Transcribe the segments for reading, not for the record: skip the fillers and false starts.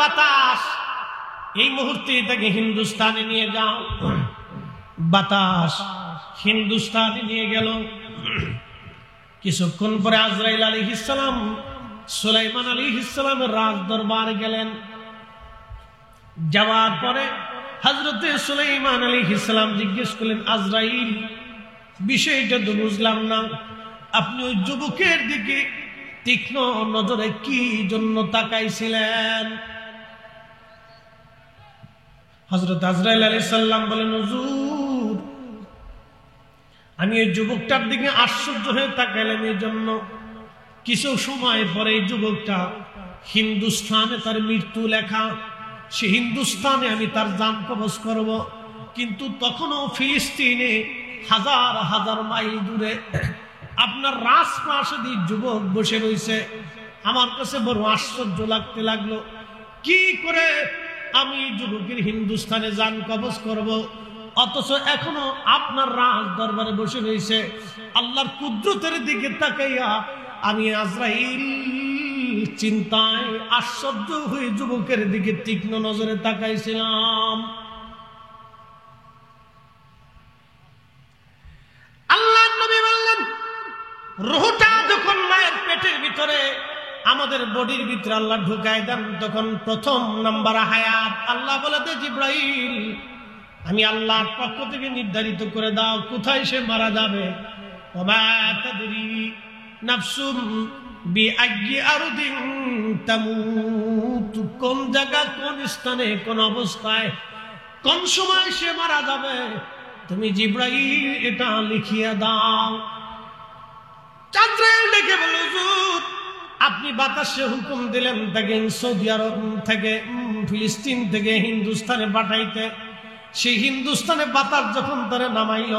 বাতাস, এই মুহূর্তে তাকে হিন্দুস্তানে নিয়ে যাও। বাতাস হিন্দুস্তানে নিয়ে গেল। কিছুক্ষণ পরে আজরাইল আলাইহিস সালাম সুলাইমান আলাইহিস সালামের রাজ দরবারে গেলেন। যাওয়ার পরে হযরতে সুলাইমান আলাইহিস সালাম জিজ্ঞেস করলেন, আজরাইল, বিষয়টা তো বুঝলাম না, আপনি ওই যুবকের দিকে তীক্ষ্ণ নজরে কি জন্য তাকাইছিলেন? হযরত আজরাইল আলাইহিস সালাম বলেন, হুজুর, আমি এই যুবকটার দিকে আশ্চর্য হয়ে তাকাইলাম এই জন্য, কিছু সময় পরে এই যুবকটা হিন্দুস্তানে তার মৃত্যু লেখা, সে হিন্দুস্তানে আমি তার জান কবজ করব, কিন্তু তখনও ফিলিস্তিনে হাজার হাজার মাইল দূরে আপনার রাজপ্রাসাদে যুবক বসে রয়েছে। আমার কাছে বড় আশ্চর্য লাগতে লাগলো, কি করে আমি যুবকের হিন্দুস্তানে জান কবজ করব, অথচ এখনো আপনার রাজ দরবারে বসে রয়েছে। আল্লাহর কুদরতের দিকে তাকাইয়া আমি আজরাইল চিন্তায় আশ্চর্য হয়ে যুবকের দিকে তীক্ষ্ণ নজরে তাকাইছিলাম। আল্লাহ নবী বললেন, রূহটা যখন মায়ের পেটের ভিতরে আমাদের বডির ভিতরে আল্লাহ ঢুকায় দেন, তখন প্রথম নাম্বার হায়াত আল্লাহ বলে দে, জিবরাইল, আমি আল্লাহর পক্ষ থেকে নির্ধারিত করে দাও কোথায় সে মারা যাবে। ওমা তাদরি নাফসুম বিআইয়ি আরদিন তামুত, কোন জায়গা, কোন স্থানে, কোন অবস্থায়, কোন সময় সে মারা যাবে, তুমি জিবরাইল এটা লিখিয়ে দাও। আজরাইল ডেকে বলল, হুজুর, আপনি বাতাসে হুকুম দিলেন তাকে সৌদি আরব থেকে, ফিলিস্তিন থেকে হিন্দুস্তানে পাঠাইতে। সেই হিন্দুস্তানে বাতাস যখন তারা নামাইল,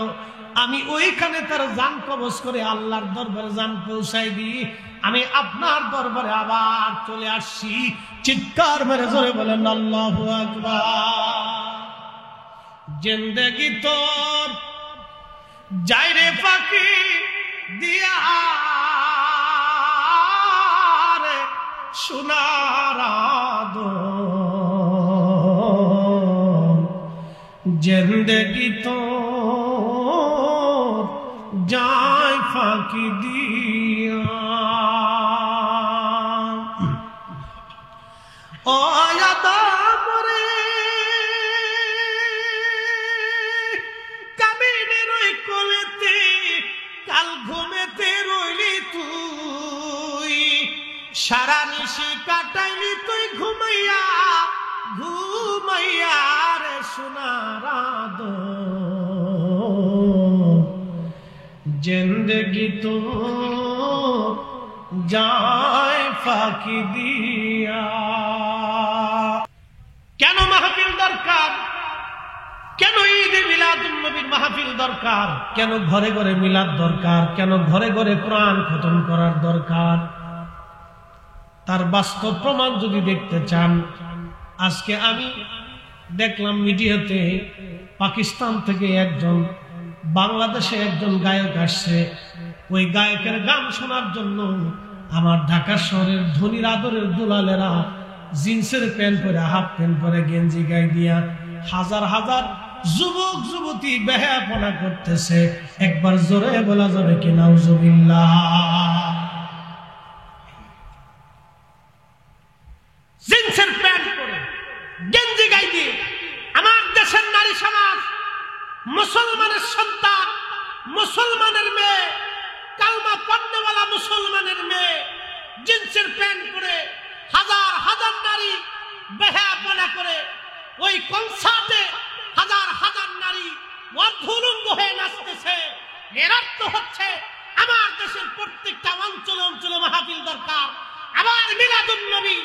আমি ওইখানে তার জান কবজ করে আল্লাহর দরবারে জান পৌঁছাই দিই, আমি আপনার দরবারে আবার চলে আসছি। চিৎকার মেরে জোরে বলেন আল্লাহু আকবার। জিন্দেগি তোর যাইরে ফাঁকি দিয়া রে সোনার আদর, জিন্দেগি তোর যায় ফাঁকি দিয়া। ও আদম রে, কাবিনের ওই কোলেতে কাল ঘুমেতে রইলি তুই, সারা নিশি কাটাইলি তুই ঘুমাইয়া ঘুমাইয়া রে সোনার আদর, জিন্দেগি তো যায় ফাঁকি দিয়া। কেন মাহফিল দরকার? কেন ঈদে মিলাদুন নবীর মাহফিল দরকার? কেন ঘরে ঘরে মিলাদ দরকার? কেন ঘরে ঘরে কোরআন খতম করার দরকার? তার বাস্তব প্রমাণ যদি দেখতে চান, আজকে আমি দেখলাম মিডিয়াতে পাকিস্তান থেকে একজন বাংলাদেশে একজন গায়ক আসছে। ওই গায়কের গান শোনার জন্য আমার ঢাকা শহরের ধনীর আদরের দুলালেরা জিন্সের প্যান্ট পরে, হাফ প্যান্ট পরে, গেঞ্জি গায়ে দিয়া হাজার হাজার যুবক যুবতী বেহায়াপনা করতেছে। একবার জোরে বলা যাবে কি নাউজুবিল্লাহ? জিন্সের প্যান্ট পরে, গেঞ্জি গায়ে দিয়ে আমার দেশের নারী সমাজ, মুসলমানের সন্তান, মুসলমানের মেয়ে, কালমা পড়নেওয়ালা মুসলমানের মেয়ে জিন্সের প্যান্ট পরে হাজার হাজার নারী বেহায়াপনা করে ওই কনসার্টে হাজার হাজার নারী অর্ধুলঙ্গ হয়ে নাচতেছে। এর অর্থ হচ্ছে আমার দেশের প্রত্যেকটা অঞ্চলে অঞ্চলে মাহফিল দরকার। আমার মিলাদুন নবী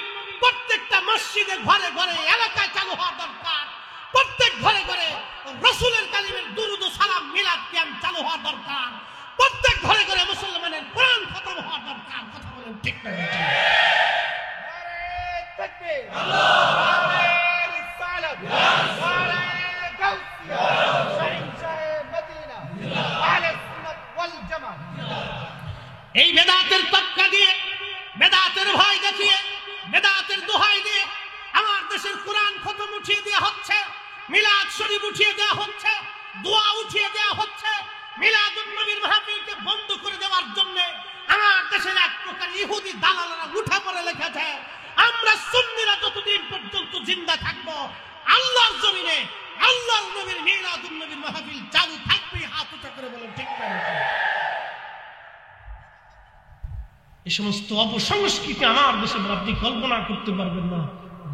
প্রত্যেকটা মসজিদে, ঘরে ঘরে, এলাকায় চালু হওয়া দরকার। প্রত্যেক ঘরে ঘরে রাসূলের কালিমের দুরূদ ও সালাম মিলাদ কিয়াম চালু হওয়া দরকার। প্রত্যেক ঘরে ঘরে মুসলমানের কোরআন খতম হওয়া দরকার। কথা বলেন ঠিক না? নারে তাকবীর, নারে রিসালাত, নারে গাউসিয়া, শাহে মদিনা, আহলে সুন্নাত ওয়াল জামাত। এই বেদাতের তক্কা দিয়ে, বেদাতের ভয় দেখিয়ে, বেদাতের দোহাই দিয়ে আমার দেশের কোরআন খতম উঠিয়ে দেওয়া হচ্ছে, মিলাদ শরীফ উঠিয়ে দেওয়া হচ্ছে, দোয়া উঠিয়ে দেওয়া হচ্ছে। মিলাদুন নবীর মাহফিলকে বন্ধ করে দেওয়ার জন্য আমার দেশের এক প্রকার ইহুদি দালালেরা উঠে পড়ে লেখেছে, আমরা সুন্নিরা যতদিন পর্যন্ত জিন্দা থাকবো আল্লাহর জমিনে আল্লাহর নবীর মিলাদুন নবীর মাহফিল চালু থাকবে। হাত উঁচা করে বলেন ঠিক না? এই সমস্ত অপসংস্কৃতি আমার দেশে আপনি কল্পনা করতে পারবেন না।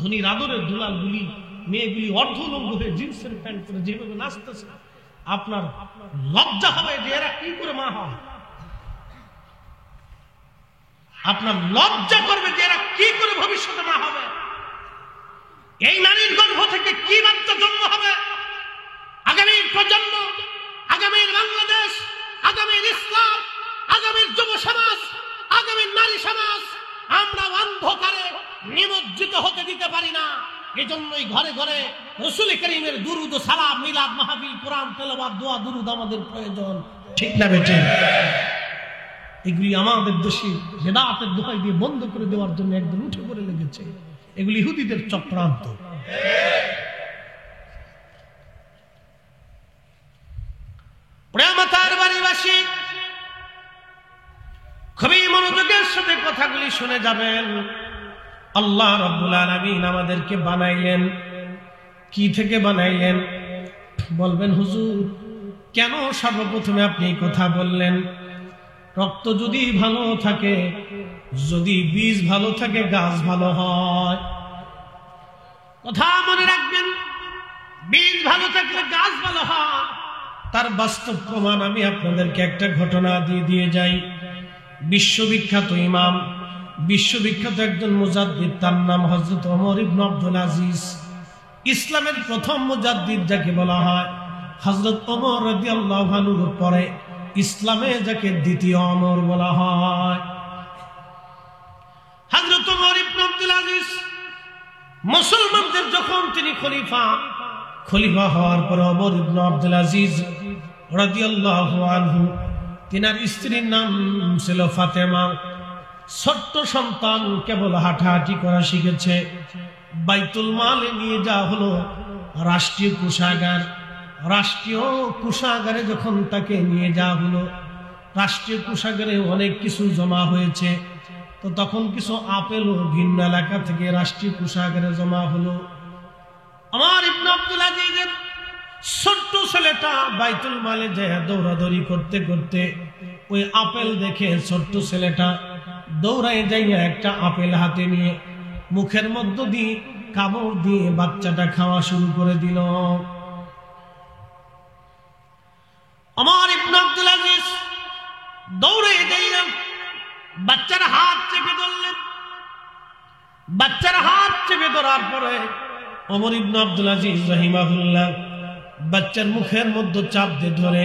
ধনীর আদরের দুলালগুলি, মেয়েগুলি অর্ধলঙ্গ হয়ে জিন্সের প্যান্ট পরে যেভাবে নাচতেছে, আপনার লজ্জা হবে যে এরা কি করে মা হয়। আপনার লজ্জা করবে যে এরা কি করে ভবিষ্যতে মা হবে। এই নারীর গর্ভ থেকে কি বাচ্চা জন্ম হবে? আগামীর প্রজন্ম, আগামীর বাংলাদেশ, আগামীর ইসলাম, আগামীর যুব সমাজ, আগামীর নারী সমাজ আমরা অন্ধকারে নিমজ্জিত হতে দিতে পারি না। এজন্যই ঘরে ঘরে রাসূল করিমের দুরুদ ও সালাম, মিলাদ মাহফিল, কোরআন তেলাওয়াত, দোয়া দুরুদ আমাদের প্রয়োজন। ঠিক না বেটে? এগুলি আমাদের দেশে বেদাতের দোহাই দিয়ে বন্ধ করে দেওয়ার জন্য একদম উঠে পড়ে লেগেছে। এগুলি ইহুদিদের চক্রান্ত। প্রেমতার বাড়িবাসী খুবই মনোযোগের সাথে কথাগুলি শুনে যাবেন। আল্লাহ রাব্বুল আলামিন আমাদেরকে বানাইলেন কি থেকে বানাইলেন? বলবেন হুজুর কেন সর্বপ্রথমে আপনি এই কথা বললেন? রক্ত যদি ভালো থাকে, যদি বীজ ভালো থাকে, গাছ ভালো হয়। কথা মনে রাখবেন, বীজ ভালো থাকলে গাছ ভালো হয়। তার বাস্তব প্রমাণ আমি আপনাদেরকে একটা ঘটনা দিয়ে যাই। বিশ্ববিখ্যাত ইমাম, বিশ্ববিখ্যাত একজন মুজাদ্দিদ, তার নাম হযরত ওমর ইবনে আব্দুল আজিজ। ইসলামের প্রথম মুজাদ্দিদ যাকে বলা হয়, হযরত ওমর রাদিয়াল্লাহু আনহুর পরে ইসলামে যাকে দ্বিতীয় ওমর বলা হয়। হযরত ওমর ইবনে আব্দুল আজিজ মুসলমানদের যখন তিনি খলিফা হওয়ার পর ওমর ইবনে আব্দুল আজিজ রাদিয়াল্লাহু আনহু, তিনার স্ত্রীর নাম ছিল ফাতেমা। ছোট্ট সন্তান কেবল হাঁটাহাঁটি করা শিখেছে। বাইতুল মালে নিয়ে যাওয়া হলো রাষ্ট্রীয় কোষাগার। রাষ্ট্রীয় কোষাগারে যখন তাকে নিয়ে যাওয়া হলো, রাষ্ট্রীয় কোষাগারে অনেক কিছু জমা হয়েছে। তো তখন কিছু আপেল ভিন্ন এলাকা থেকে রাষ্ট্রীয় কোষাগারে জমা হলো। ওমর ইবনে আব্দুল আজিজের ছোট্ট ছেলেটা বাইতুল মালে যায় দৌড়াদৌড়ি করতে করতে ওই আপেল দেখে ছোট্ট ছেলেটা দৌড়ায় যাইয়া একটা আপেল হাতে নিয়ে মুখের মধ্য দিয়ে কামড় দিয়ে বাচ্চাটা খাওয়া শুরু করে দিল। ওমর ইবনে আব্দুল আজিজ দৌড়ে যাইলেন, বাচ্চার হাত চেপে ধরলেন। বাচ্চার হাত চেপে ধরার পরে ওমর ইবনে আব্দুল আজিজ রাহিমাহুল্লাহ বাচ্চার মুখের মধ্যে চাপ দিয়ে ধরে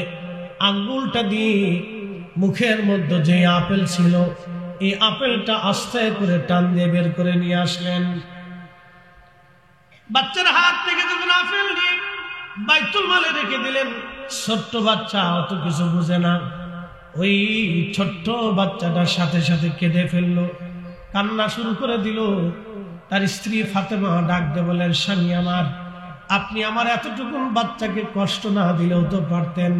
আঙ্গুলটা দিয়ে মুখের মধ্যে যে আপেল ছিল, এই আপেলটা আস্তে করে টান দিয়ে বের করে নিয়ে আসলেন। বাচ্চার হাত থেকে যখন আপেল নিয়ে বাইতুল মালে রেখে দিলেন, ছোট্ট বাচ্চা অত কিছু বুঝে না। ওই ছোট্ট বাচ্চাটার সাথে সাথে কেঁদে ফেললো, কান্না শুরু করে দিল। তার স্ত্রী ফাতেমা ডাক দিয়ে বলেন, স্বামী আমার, আপনি আমার এতটুকুন বাচ্চাকে কষ্ট না দিলেও তো পারতেন।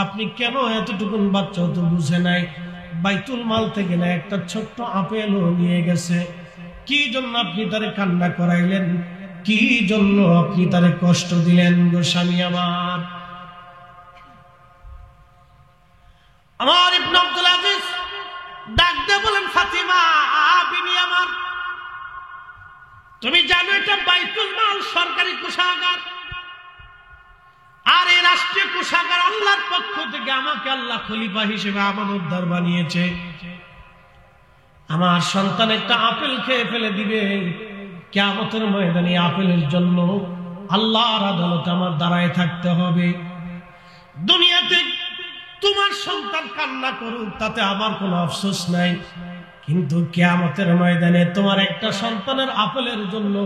আপনি কেন এতটুকুন বাচ্চাও তো বুঝে নাই? বাইতুল মাল থেকে না একটা ছোট্ট আপেলও নিয়ে গেছে। কি জন্য আপনি তারে কান্না করাইলেন? কি জন্য আপনি তারে কষ্ট দিলেন গো স্বামী আমার? ওমর ইবনে আব্দুল আজিজ ডাক দিয়ে বলেন, ফাতিমা বিবি আমার, তুমি জানো এটা বাইতুল মাল সরকারি কোষাগার, আর এই রাষ্ট্রীয় কোষাগার আল্লাহর পক্ষ থেকে আমাকে আল্লাহ খলিফা হিসেবে আমানতদার বানিয়েছে। আমার সন্তান একটা আপেল খেয়ে ফেলে দিবে, কিয়ামতের ময়দানে আপেলের জন্য আল্লাহর আদালতে আমার দাঁড়ায় থাকতে হবে। দুনিয়াতে তোমার সন্তান কান্না করুক, তাতে আমার কোনো আফসোস নাই, কিন্তু কিয়ামতের ময়দানে তোমার একটা সন্তানের আপেলের জন্য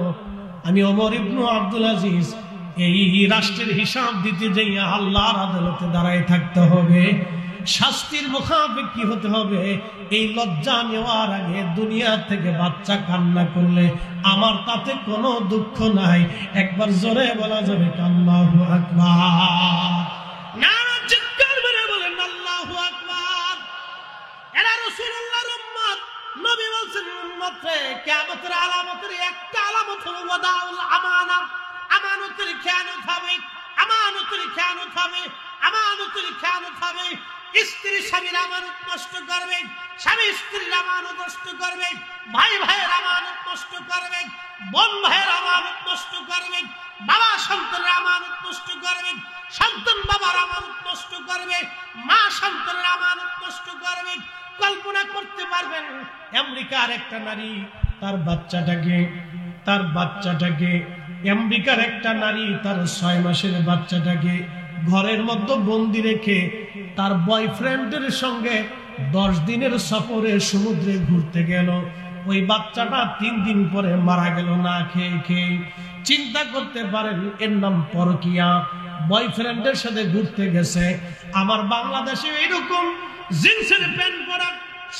আমি ওমর ইবনে আব্দুল আজিজ এই রাষ্ট্রের হিসাব দিতে যাইয়া আল্লাহর আদালতে দাঁড়ায় থাকতে হবে। শাস্তির মুখাপেক্ষী হতে হবে। এই লজ্জা নেওয়ার আগে দুনিয়া থেকে বাচ্চা কান্না করলে আমার তাতে কোনো দুঃখ নাই। একবার জোরে বলা যাবে আল্লাহু আকবার। নারা চিৎকার মেরে বলেন আল্লাহু আকবার। এরা রাসূলুল্লাহর উম্মত। নবী বলেন উম্মতে কিয়ামতের আলামতের একটা আলামত হলো ওয়াদাউল আমানা। আমানতের খেয়ানত হবে, আমানতের খেয়ানত হবে, আমানতের খেয়ানত হবে। স্ত্রী স্বামীর আমানত নষ্ট করবে, স্বামী স্ত্রীর আমানত নষ্ট করবে, ভাই ভাইয়ের আমানত নষ্ট করবে, বোন ভাইয়ের আমানত নষ্ট করবে, বাবা সন্তানের আমানত নষ্ট করবে, সন্তান বাবার আমানত নষ্ট করবে, মা সন্তানের আমানত নষ্ট করবে। কল্পনা করতে পারবেন আমেরিকার একটা নারী তার বাচ্চাটাকে আমেরিকার একটা নারী তার 6 মাসের বাচ্চাটাকে ঘরের মধ্যে বন্দি রেখে তার বয়ফ্রেন্ডের সঙ্গে 10 দিনের সফরে সমুদ্রে ঘুরতে গেল। ওই বাচ্চাটা 3 দিন পরে মারা গেল না খেয়ে। চিন্তা করতে পারেন, এর নাম পরকিয়া। বয়ফ্রেন্ডের সাথে ঘুরতে গেছে। আমার বাংলাদেশে এরকম জিন্সের প্যান্ট পরা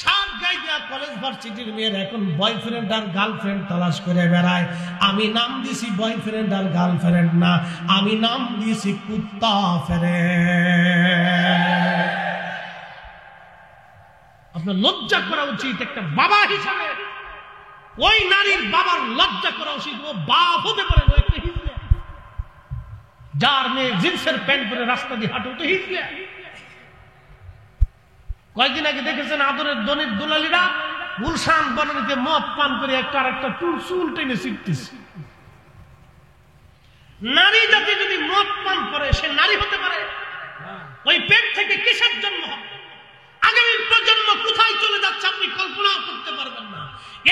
শার্ট গাইয়া কলেজ ভার্সিটির মেয়ের এখন বয়ফ্রেন্ড আর গার্লফ্রেন্ড তালাশ করে বেড়ায়। আমি নাম দিছি বয়ফ্রেন্ড আর গার্লফ্রেন্ড না, আমি নাম দিছি কুত্তা ফ্রেন্ড। আপনার লজ্জা করা উচিত একটা বাবা হিসাবে। ওই নারীর বাবার লজ্জা করা উচিত। ও বাপ হতে পারে না, একটা হিজড়া যার মেয়ে জিন্সের প্যান্ট পরে রাস্তা দিয়ে হাঁটে, তো হিজড়া। কয়েকদিন আগে দেখেছেন আদরের দনির দুলালিরা গুলশান বনানীতে মদ পান করে একটা আরেকটা চুল টেনে ছিটতেছে। নারী জাতি যদি মদ পান করে সে নারী হতে পারে? ওই পেট থেকে কিসের জন্ম হবে? আগামী প্রজন্ম কোথায় চলে যাচ্ছে আপনি কল্পনা করতে পারবেন না।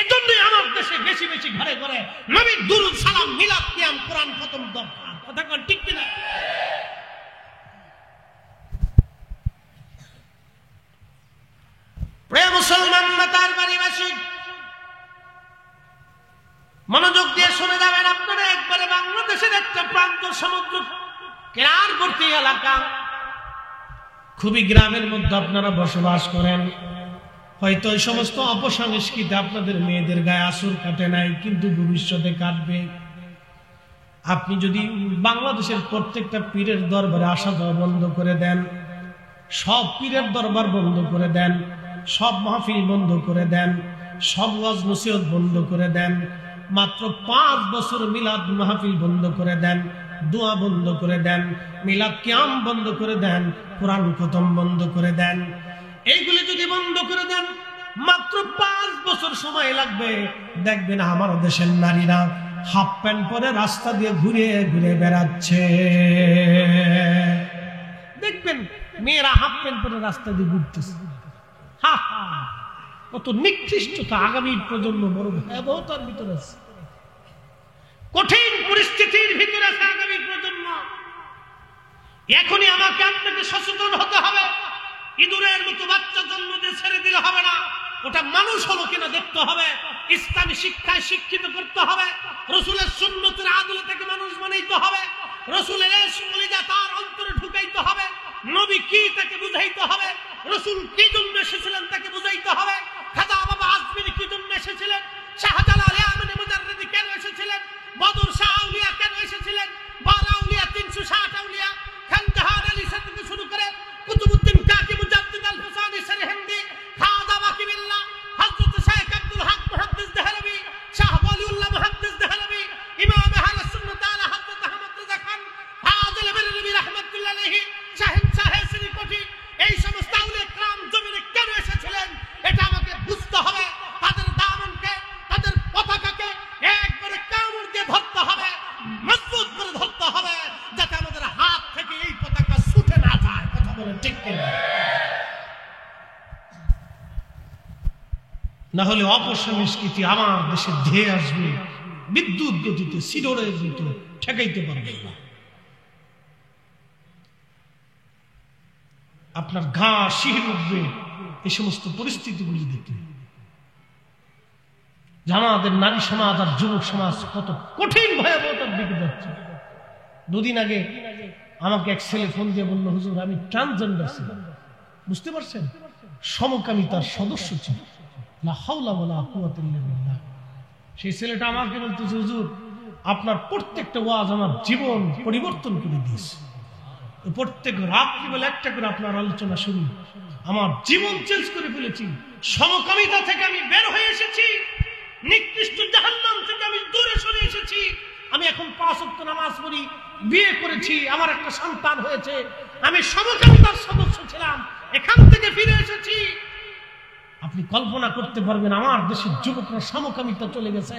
এজন্যই আমার দেশে বেশি বেশি ঘরে ঘরে নবীর দুরূদ সালাম মিলাদ কিয়াম কোরআন খতম দরকার। কথা কোন ঠিক কিনা? প্রিয় মুসলমান মাতার বাড়িবাসী, মনোযোগ দিয়ে শুনে যাবেন। আপনারা একবারে বাংলাদেশের একটা প্রান্ত সমুদ্র কেরারবর্তী এলাকা, খুবই গ্রামের মধ্যে আপনারা বসবাস করেন। হয়তো এই সমস্ত অপসংস্কৃতি আপনাদের মেয়েদের গায়ে আসর কাটে নাই, কিন্তু ভবিষ্যতে কাটবে। আপনি যদি বাংলাদেশের প্রত্যেকটা পীরের দরবারে আসা যাওয়া বন্ধ করে দেন, সব পীরের দরবার বন্ধ করে দেন, সব মাহফিল বন্ধ করে দেন, সব ওয়াজ নসিহত বন্ধ করে দেন, মাত্র 5 বছর মিলাদ মাহফিল বন্ধ করে দেন, দোয়া বন্ধ করে দেন, মিলাদ কিয়াম বন্ধ করে দেন, কোরআন খতম বন্ধ করে দেন, এইগুলি যদি বন্ধ করে দেন, মাত্র 5 বছর সময় লাগবে। দেখবেন আমার দেশের নারীরা হাফ প্যান্ট পরে রাস্তা দিয়ে ঘুরে ঘুরে বেড়াচ্ছে। দেখবেন মেয়েরা হাফ প্যান্ট পরে রাস্তা দিয়ে ঘুরতেছে। কত নিকৃষ্টতা! আগামী প্রজন্ম বড় ভয়াবহতার ভিতরে আছে, কঠিন পরিস্থিতির ভিতরে আছে আগামী প্রজন্ম। এখনই আমাকে আপনাকে সচেতন হতে হবে। ইঁদুরের মতো বাচ্চা জন্ম দিয়ে ছেড়ে দিলে হবে না, ওটা মানুষ হলো কিনা দেখতে হবে। ইসলামী শিক্ষায় শিক্ষিত করতে হবে, রসুলের সুন্নতের আদলে থেকে মানুষ বানাইতে হবে, রসুলের কলিজা তার অন্তরে ঢুকাইতে হবে, নবী কি তাকে বুঝাইতে হবে, রসুল কি জন্য এসেছিলেন তাকে বুঝাইতে হবে, খাজা বাবা আজমির কি জন্য এসেছিলেন, শাহজালাল ইয়ামানি মুজাররিদি কেন এসেছিলেন, বদর শাহ আউলিয়া কেন এসেছিলেন, 12 আউলিয়া 360 আউলিয়া, খানজাহান আলী থেকে শুরু করে কুতুবউদ্দিন কাকি মুজাদ্দিদ আল হুসাইনি সরহিন্দি, খাজা বাকিবিল্লাহ, হযরত শেখ আব্দুল হক মুহাদ্দিস দেহলভী, শাহ ওয়ালিউল্লাহ মুহাদ্দিস দেহলভী, ইমাম আহলে সুন্নাত আলা হযরত আহমদ রাজা খান, ফাজিল বেরেলভী রাহমাতুল্লাহ আলাইহি, শাহেনশাহ শ্রীকোটি, এই সমস্ত আউলিয়া کرام জমিনে কেন এসেছিলেন এটা আমাকে বুঝতে হবে। তাদের দামনকে, তাদের পতাকাকে একবারে কামড় দিয়ে ধরতে হবে, মজবুত করে ধরতে হবে, যাতে আমাদের হাত থেকে এই পতাকা ছুটে না যায়। কথা বলেন ঠিক কিনা? না হলে অপসংস্কৃতি আমার দেশে ধেয়ে আসবে বিদ্যুৎ গতিতে, সিডরের মতো, ঠেকাইতে পারবে না। আপনার গা শিহরে উঠবে এই সমস্ত পরিস্থিতিগুলি দেখে। আমাদের নারী সমাজ আর যুবক সমাজ কত কঠিন ভয়াবহতার দিকে যাচ্ছে। 2 দিন আগে আমাকে এক ছেলে ফোন দিয়ে বললো, হুজুর আমি ট্রান্সজেন্ডার ছিলাম। বুঝতে পারছেন? সমকামিতার সদস্য ছিল। লা হাওলা ওয়ালা কুওয়াতা ইল্লা বিল্লাহ। সেই ছেলেটা আমাকে বলতেছে, হুজুর আপনার প্রত্যেকটা ওয়াজ আমার জীবন পরিবর্তন করে দিয়েছে। প্রত্যেক রাত্রিবেলা একটা করে আপনার আলোচনা শুনি, আমার জীবন চেঞ্জ করে ফেলেছি। সমকামিতা থেকে আমি বের হয়ে এসেছি, নিকৃষ্ট জাহান্নাম থেকে আমি দূরে সরে এসেছি। আমি এখন 5 ওয়াক্ত নামাজ পড়ি, বিয়ে করেছি, আমার একটা সন্তান হয়েছে। আমি সমকামিতার সদস্য ছিলাম, এখান থেকে ফিরে এসেছি। আপনি কল্পনা করতে পারবেন আমার দেশের যুবকরা সমকামিতা চলে গেছে।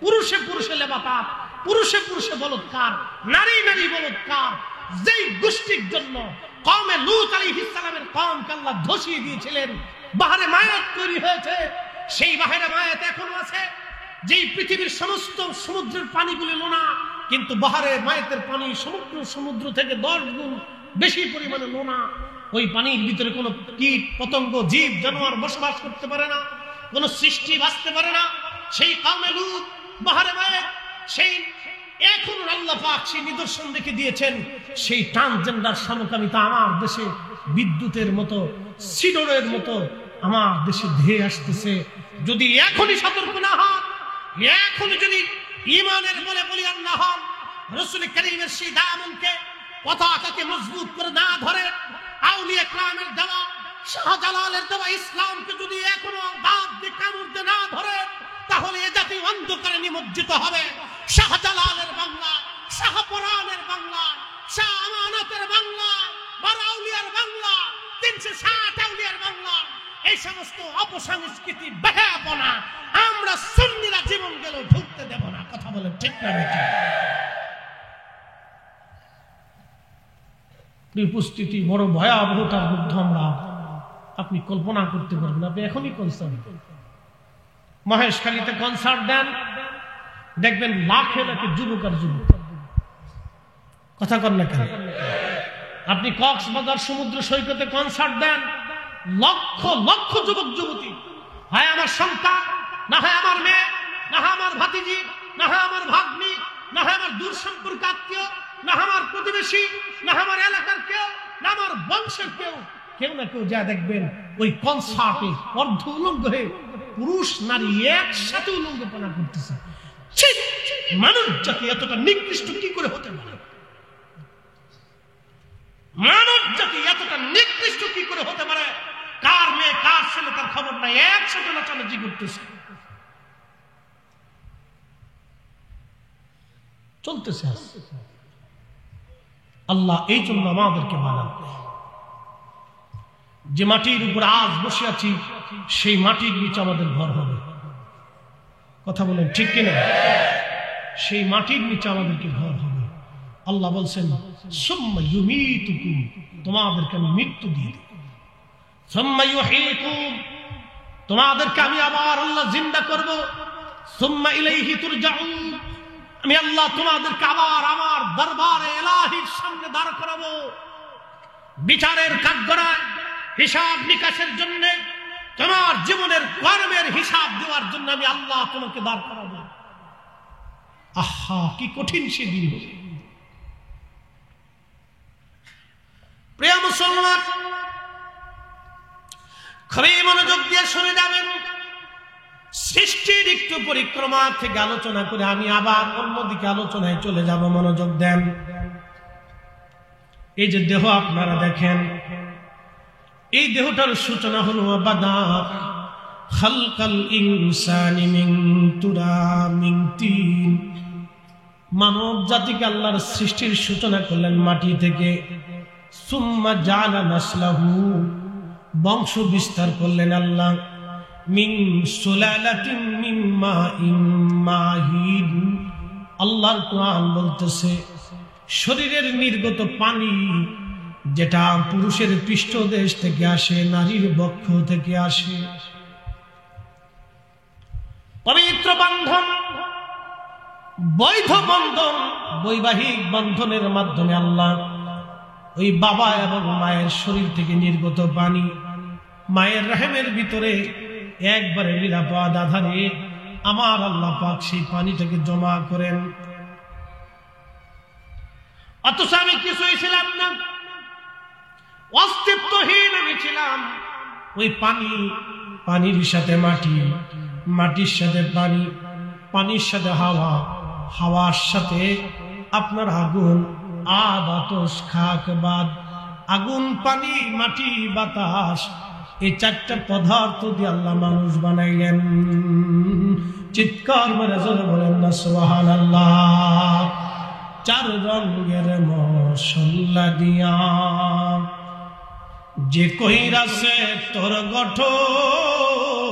পুরুষে পুরুষে লেবাতাপ, পুরুষে পুরুষে বলৎকার, নারী নারী বলৎকার। যেই গোষ্ঠীর জন্য কওমে লূত আলাইহিস সালামের কওমকে আল্লাহ ধসিয়ে দিয়েছিলেন, বাহারে মায়াত তৈরি হয়েছে। সেই বাহারে মায়াত এখনো আছে। যেই পৃথিবীর সমস্ত সমুদ্রের পানিগুলি নোনা, কিন্তু বাহারে মায়াতের পানি সমুদ্র থেকে 10 গুণ বেশি পরিমাণে নোনা। ওই পানির ভিতরে কোনো কীট পতঙ্গ জীব জানোয়ার বসবাস করতে পারে না, কোনো সৃষ্টি বাঁচতে পারে না। সেই কওমে লূত, বাহারে মায়াত, সেই এখন আল্লাহ পাক সেই নিদর্শন দেখে দিয়েছেন। সেই ট্রান্সজেন্ডার সমকামিতা আমার দেশে বিদ্যুতের মতো, সিডরের মতো আমার দেশে ধেয়ে আসতেছে। যদি এখনই সতর্ক না হন, এখনই যদি ঈমানের বলে বলিয়ান না হন, রাসূল কারীমের সেই দামনকে, পতাকাকে মজবুত করে না ধরে, আউলিয়া কেরামের দেওয়া, শাহজালালের দেওয়া ইসলামকে যদি এখনো দাঁত দিয়ে কামড়তে না ধরে, তাহলে এ জাতি অন্ধকারে নিমজ্জিত হবে। শাহজালালের বাংলা, শাহপরানের বাংলা, শাহ আমানতের বাংলা, বারাউলিয়ার বাংলা, 360 আউলিয়ার বাংলা, এই সমস্ত অপসংস্কৃতি বেহায়াপনা আমরা সুন্নিরা জীবন গেল ঢুকতে দেব না। কথা বলেন ঠিক না বেঠিক? উপস্থিতি বড় ভয়াবহতার মধ্যে আমরা, আপনি কল্পনা করতে পারবেন। আপনি এখনই কনসার্ট মহেশখালীতে কনসার্ট দেন, দেখবেন লাখে লাখে যুবক আর যুবক। কথা কর না কেন? আপনি কক্সবাজার সমুদ্র সৈকতে কনসার্ট দেন, লক্ষ লক্ষ যুবক যুবতী, হয় আমার সন্তান, না হয় আমার মেয়ে, না হয় আমার ভাতিজি, না হয় আমার ভাগ্নি, না হয় আমার দূর সম্পর্ক আত্মীয়, না আমার প্রতিবেশী, না আমার এলাকার কেউ, না আমার বংশের কেউ, কেউ না কেউ যা দেখবেন ওই কনসার্টে অর্ধ উলঙ্গ হয়ে পুরুষ নারী একসাথে উলঙ্গপনা করতেছে। মানুষ জাতি এতটা নিকৃষ্ট কি করে হতে পারে? মানব জাতি এতটা নিকৃষ্ট কি করে হতে পারে? কার মেয়ে কার ছেলে তার খবর নাই, একসাথে নাচানাচি করতেছে, চলতেছে। আল্লাহ এই জন্য আমাদেরকে বানান, যে মাটির উপর আজ বসে আছি সেই মাটির নিচে আমাদের ঘর হবে। কথা বলেন ঠিক কিনা? সেই মাটির নিচে আমাদেরকে ঘর হবে। আল্লাহ বলছেন সুম্মা ইউমীতুকুম, তোমাদেরকে আমি মৃত্যু দিয়ে দেব। সুম্মা ইউহয়ীকুম, তোমাদেরকে আমি আবার আল্লাহ জিন্দা করব। সুম্মা ইলাইহি তুরজাউন, আমি আল্লাহ তোমাদেরকে আবার আমার দরবারে ইলাহির সামনে দাঁড় করাবো। বিচারের কাঠগড়ায় হিসাব নিকাশের জন্য, তোমার জীবনের কর্মের হিসাব দেওয়ার জন্য আমি আল্লাহ তোমাকে দাঁড় করাবো। আহা, কি কঠিন সেদিন! প্রিয় মুসলমান, খুবই মনোযোগ দিয়ে শুনে যাবেন। সৃষ্টির একটু পরিক্রমা থেকে আলোচনা করে আমি আবার অন্যদিকে আলোচনায় চলে যাব। মনোযোগ দেন। এই যে দেহ আপনারা দেখেন, এই দেহটার সূচনা হলো বাদা খালকাল ইনসানি মিন তুরামিন তিন। মানব জাতিকে আল্লাহর সৃষ্টির সূচনা করলেন মাটি থেকে। সুম্মা জাআলা নাসলাহু, বংশ বিস্তার করলেন আল্লাহ। মিন সুলালাতিন মিন মাইন মাহিন, আল্লাহর কোরআন বলতেছে শরীরের নির্গত পানি যেটা পুরুষের পৃষ্ঠদেশ থেকে আসে, নারীর বক্ষ থেকে আসে, পবিত্র বন্ধন, বৈধ বন্ধন, বৈবাহিক বন্ধনের মাধ্যমে আল্লাহ ওই বাবা এবং মায়ের শরীর থেকে নির্গত পানি মায়ের রহমের ভিতরে একবারে নিরাপদ আধারে আমার আল্লাহ পাক সেই পানিটাকে জমা করেন। অথচ আমি কিছুই ছিলাম না, অস্তিত্বহীন আমি ছিলাম। ওই পানি, পানির সাথে মাটি, মাটির সাথে পানি, পানির সাথে হাওয়া, হাওয়ার সাথে আপনার আগুন, আব আতশ খাক বাদ, আগুন, পানি, মাটি, বাতাস, এই চারটা পদার্থ দিয়ে আল্লাহ মানুষ বানাইলেন। চিৎকার মেরে জোরে বলেন না সুবহানাল্লাহ। চার রঙের মশলা দিয়া যে কইরাছে তোর গঠন,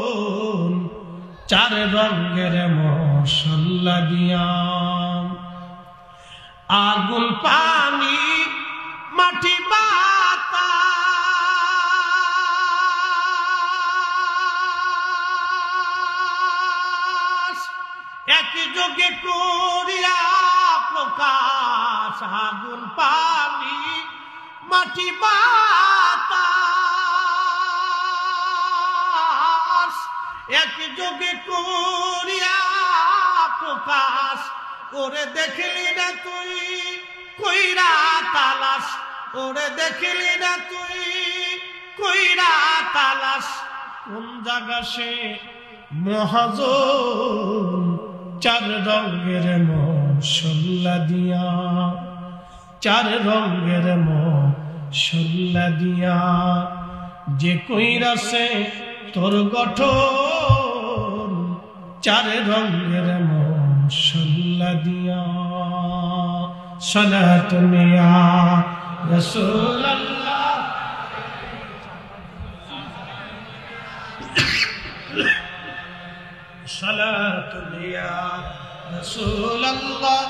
চার রঙের মশলা দিয়া, আগুন, পানি, মাটি, বাতাস একযোগে করিয়া প্রকাশ। আগুন, পানি, মাটি, বাতাস একযোগে করিয়া প্রকাশ। ওরে দেখলি না তুই কইরা তালাশ, ওরে দেখলি না তুই কইরা তালাশ, কোন জায়গা সে মহাজন। চার রঙের মশলা দিয়া, চার রঙের মশলা দিয়া যে কইরাছে তোর গঠন, চার রঙের মশলা দিয়া। সালাতুন ইয়া রাসূলুল্লাহ, সালাতুন ইয়া রাসূলুল্লাহ,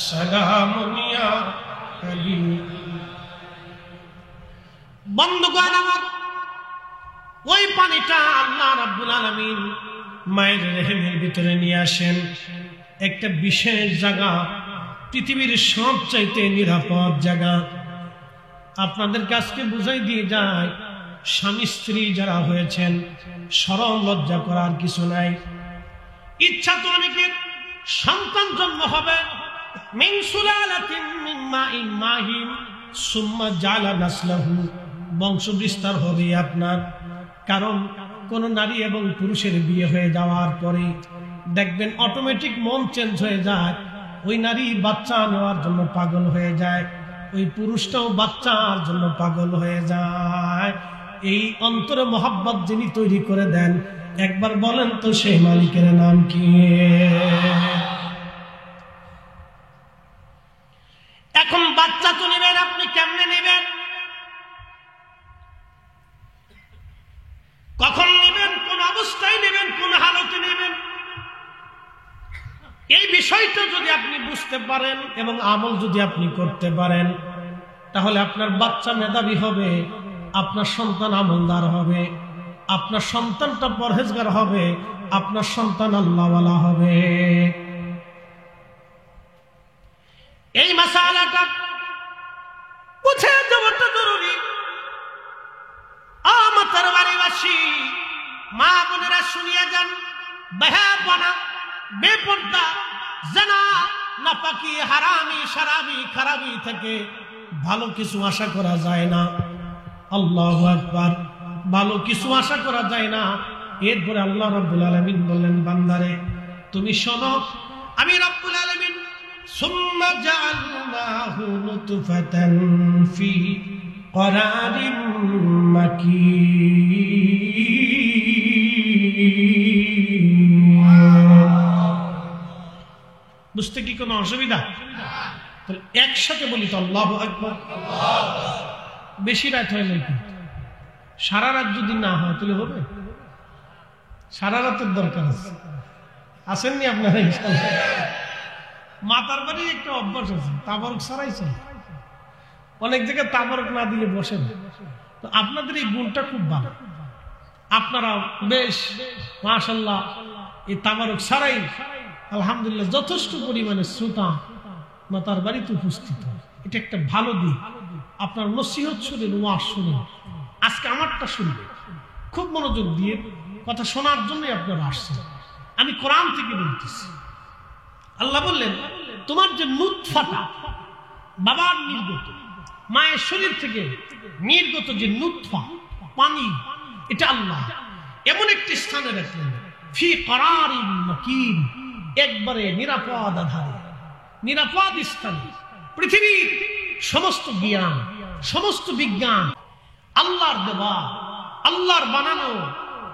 সালামুন ইয়া হাবিব। বন্ধুগণ আমার, ওই পানিটা আল্লাহ রাব্বুল আলামিন মায়ের রেহেমের ভিতরে নিয়ে আসেন। একটা বিশেষ জায়গা, পৃথিবীর সবচাইতে নিরাপদ জায়গা। আপনাদের কাছে বুঝাই দিয়ে যায়, স্বামী স্ত্রী যারা হয়েছেন, শরম লজ্জা করার কিছু নাই। ইচ্ছা তো অনেকের সন্তান জন্ম হবে, মিন সুলালাতিন মিন মাইন মাহিন সুম্মা জালা নাসলাহু, বংশ বিস্তার হবে আপনার। কারণ কোন নারী এবং পুরুষের বিয়ে হয়ে যাওয়ার পরে দেখবেন অটোমেটিক মন চেঞ্জ হয়ে যায়। ওই নারী বাচ্চা নেওয়ার জন্য পাগল হয়ে যায়, ওই পুরুষটাও বাচ্চার জন্য পাগল হয়ে যায়। এই অন্তরে মহব্বত যিনি তৈরি করে দেন, একবার বলেন তো সেই মালিকের নাম কি? এখন বাচ্চা তো নেবেন, আপনি কেমনে নেবেন, কখন নেবেন, কোন অবস্থায় নেবেন, কোন হালতে নেবেন, এই বিষয়টা যদি আপনি বুঝতে পারেন এবং আমল যদি আপনি করতে পারেন, তাহলে আপনার বাচ্চা মেধাবী হবে, আপনার সন্তান আমলদার হবে, আপনার সন্তানটা পরহেজগার হবে, আপনার সন্তান আল্লাহওয়ালা হবে। এই মাসালাটা বুঝে যাওয়াটা জরুরি। আমাদের বাড়িবাসী মা বোনেরা শুনিয়া যান, বেহাপনা, বেপর্দা, জানা, নাপাকি, হারামি, শারাবি, খারাবি থেকে ভালো কিছু আশা করা যায় না। আল্লাহু আকবার, ভালো কিছু আশা করা যায় না। এরপরে আল্লাহ রাব্বুল আলামিন বললেন, বান্দারে তুমি শোনো, আমি রাব্বুল আলামিন সুম্মা জাআলনাহু নুতফাতান ফি করারিম মাকিন। বুঝতে কি কোনো অসুবিধা? একসাথে বলি তো আল্লাহু আকবার। বেশি রাত হয় নাকি? সারা রাত যদি না হয় তাহলে হবে? সারা রাতের দরকার আছে, আসেননি আপনারা? মাতার বাড়ি একটা অভ্যাস আছে, তাবারক ছাড়াইছে। অনেক জায়গায় তাবারক না দিলে বসেন। তো আপনাদের এই গুণটা খুব ভালো, আপনারা বেশ মাশাআল্লাহ এই তাবারক ছাড়াই আলহামদুলিল্লাহ যথেষ্ট পরিমাণে শ্রোতা মাতার বাড়িতে উপস্থিত হয়। এটা একটা ভালো দিক। আপনার নসিহত শুনেন, ওয়াজ শুনেন, আজকে আমারটা শুনবে খুব মনোযোগ দিয়ে, কথা শোনার জন্যই আপনারা আসছেন। আমি কোরআন থেকে বলতেছি। আল্লাহ বললেন, তোমার যে নুতফাটা বাবার নির্গত, মায়ের শরীর থেকে নির্গত যে নুতফা পানি, এটা আল্লাহ এমন একটি স্থানে রাখলেন, ফি করারিন মাকিন, একবারে নিরাপদ আধারে, নিরাপদ স্থানে। পৃথিবীর সমস্ত জ্ঞান, সমস্ত বিজ্ঞান আল্লাহর দেওয়া, আল্লাহর বানানো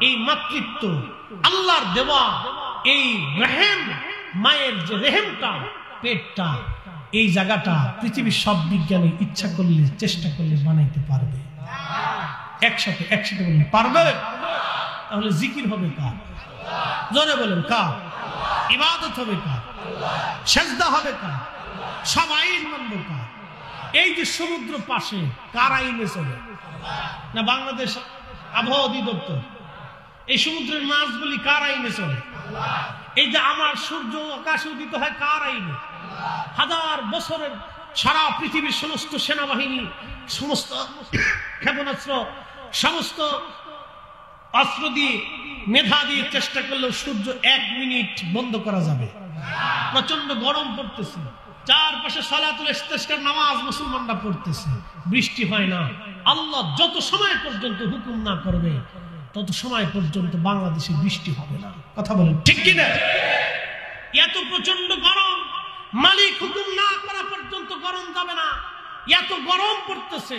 এই মাতৃত্ব, আল্লাহর দেওয়া এই রেহেম, মায়ের যে রেহেমটা, পেটটা, এই জায়গাটা পৃথিবীর সব বিজ্ঞানী ইচ্ছা করলে, চেষ্টা করলে বানাইতে পারবে। একসাথে বলুন পারবে। তাহলে জিকির হবে কার? জোরে বলেন কার? ইবাদত হবে কার? সেজদা হবে কার? সব আইন মানবে কার? এই যে সমুদ্র পাশে কার আইনে চলে? না বাংলাদেশ আবহাওয়া অধিদপ্তর? এই সমুদ্রের মাছগুলি কার আইনে চলে? এই যে আমার সূর্য আকাশে উদিত হয় কার আইনে? হাজার বছরের সারা পৃথিবীর সমস্ত সেনাবাহিনী, সমস্ত ক্ষেপণাস্ত্র, সমস্ত অস্ত্র দিয়ে, মেধা দিয়ে চেষ্টা করলেও সূর্য 1 মিনিট বন্ধ করা যাবে। প্রচন্ড গরম পড়তেছে, চারপাশে সালাতুল ইস্তিসকার নামাজ মুসলমানরা পড়তেছে, বৃষ্টি হয় না। আল্লাহ যত সময় পর্যন্ত হুকুম না করবে তত সময় পর্যন্ত বাংলাদেশে বৃষ্টি হবে না। কথা বলেন ঠিক কিনা? এত প্রচন্ড গরম, মালিক হুকুম না করা পর্যন্ত গরম যাবে না। এত গরম পড়তেছে,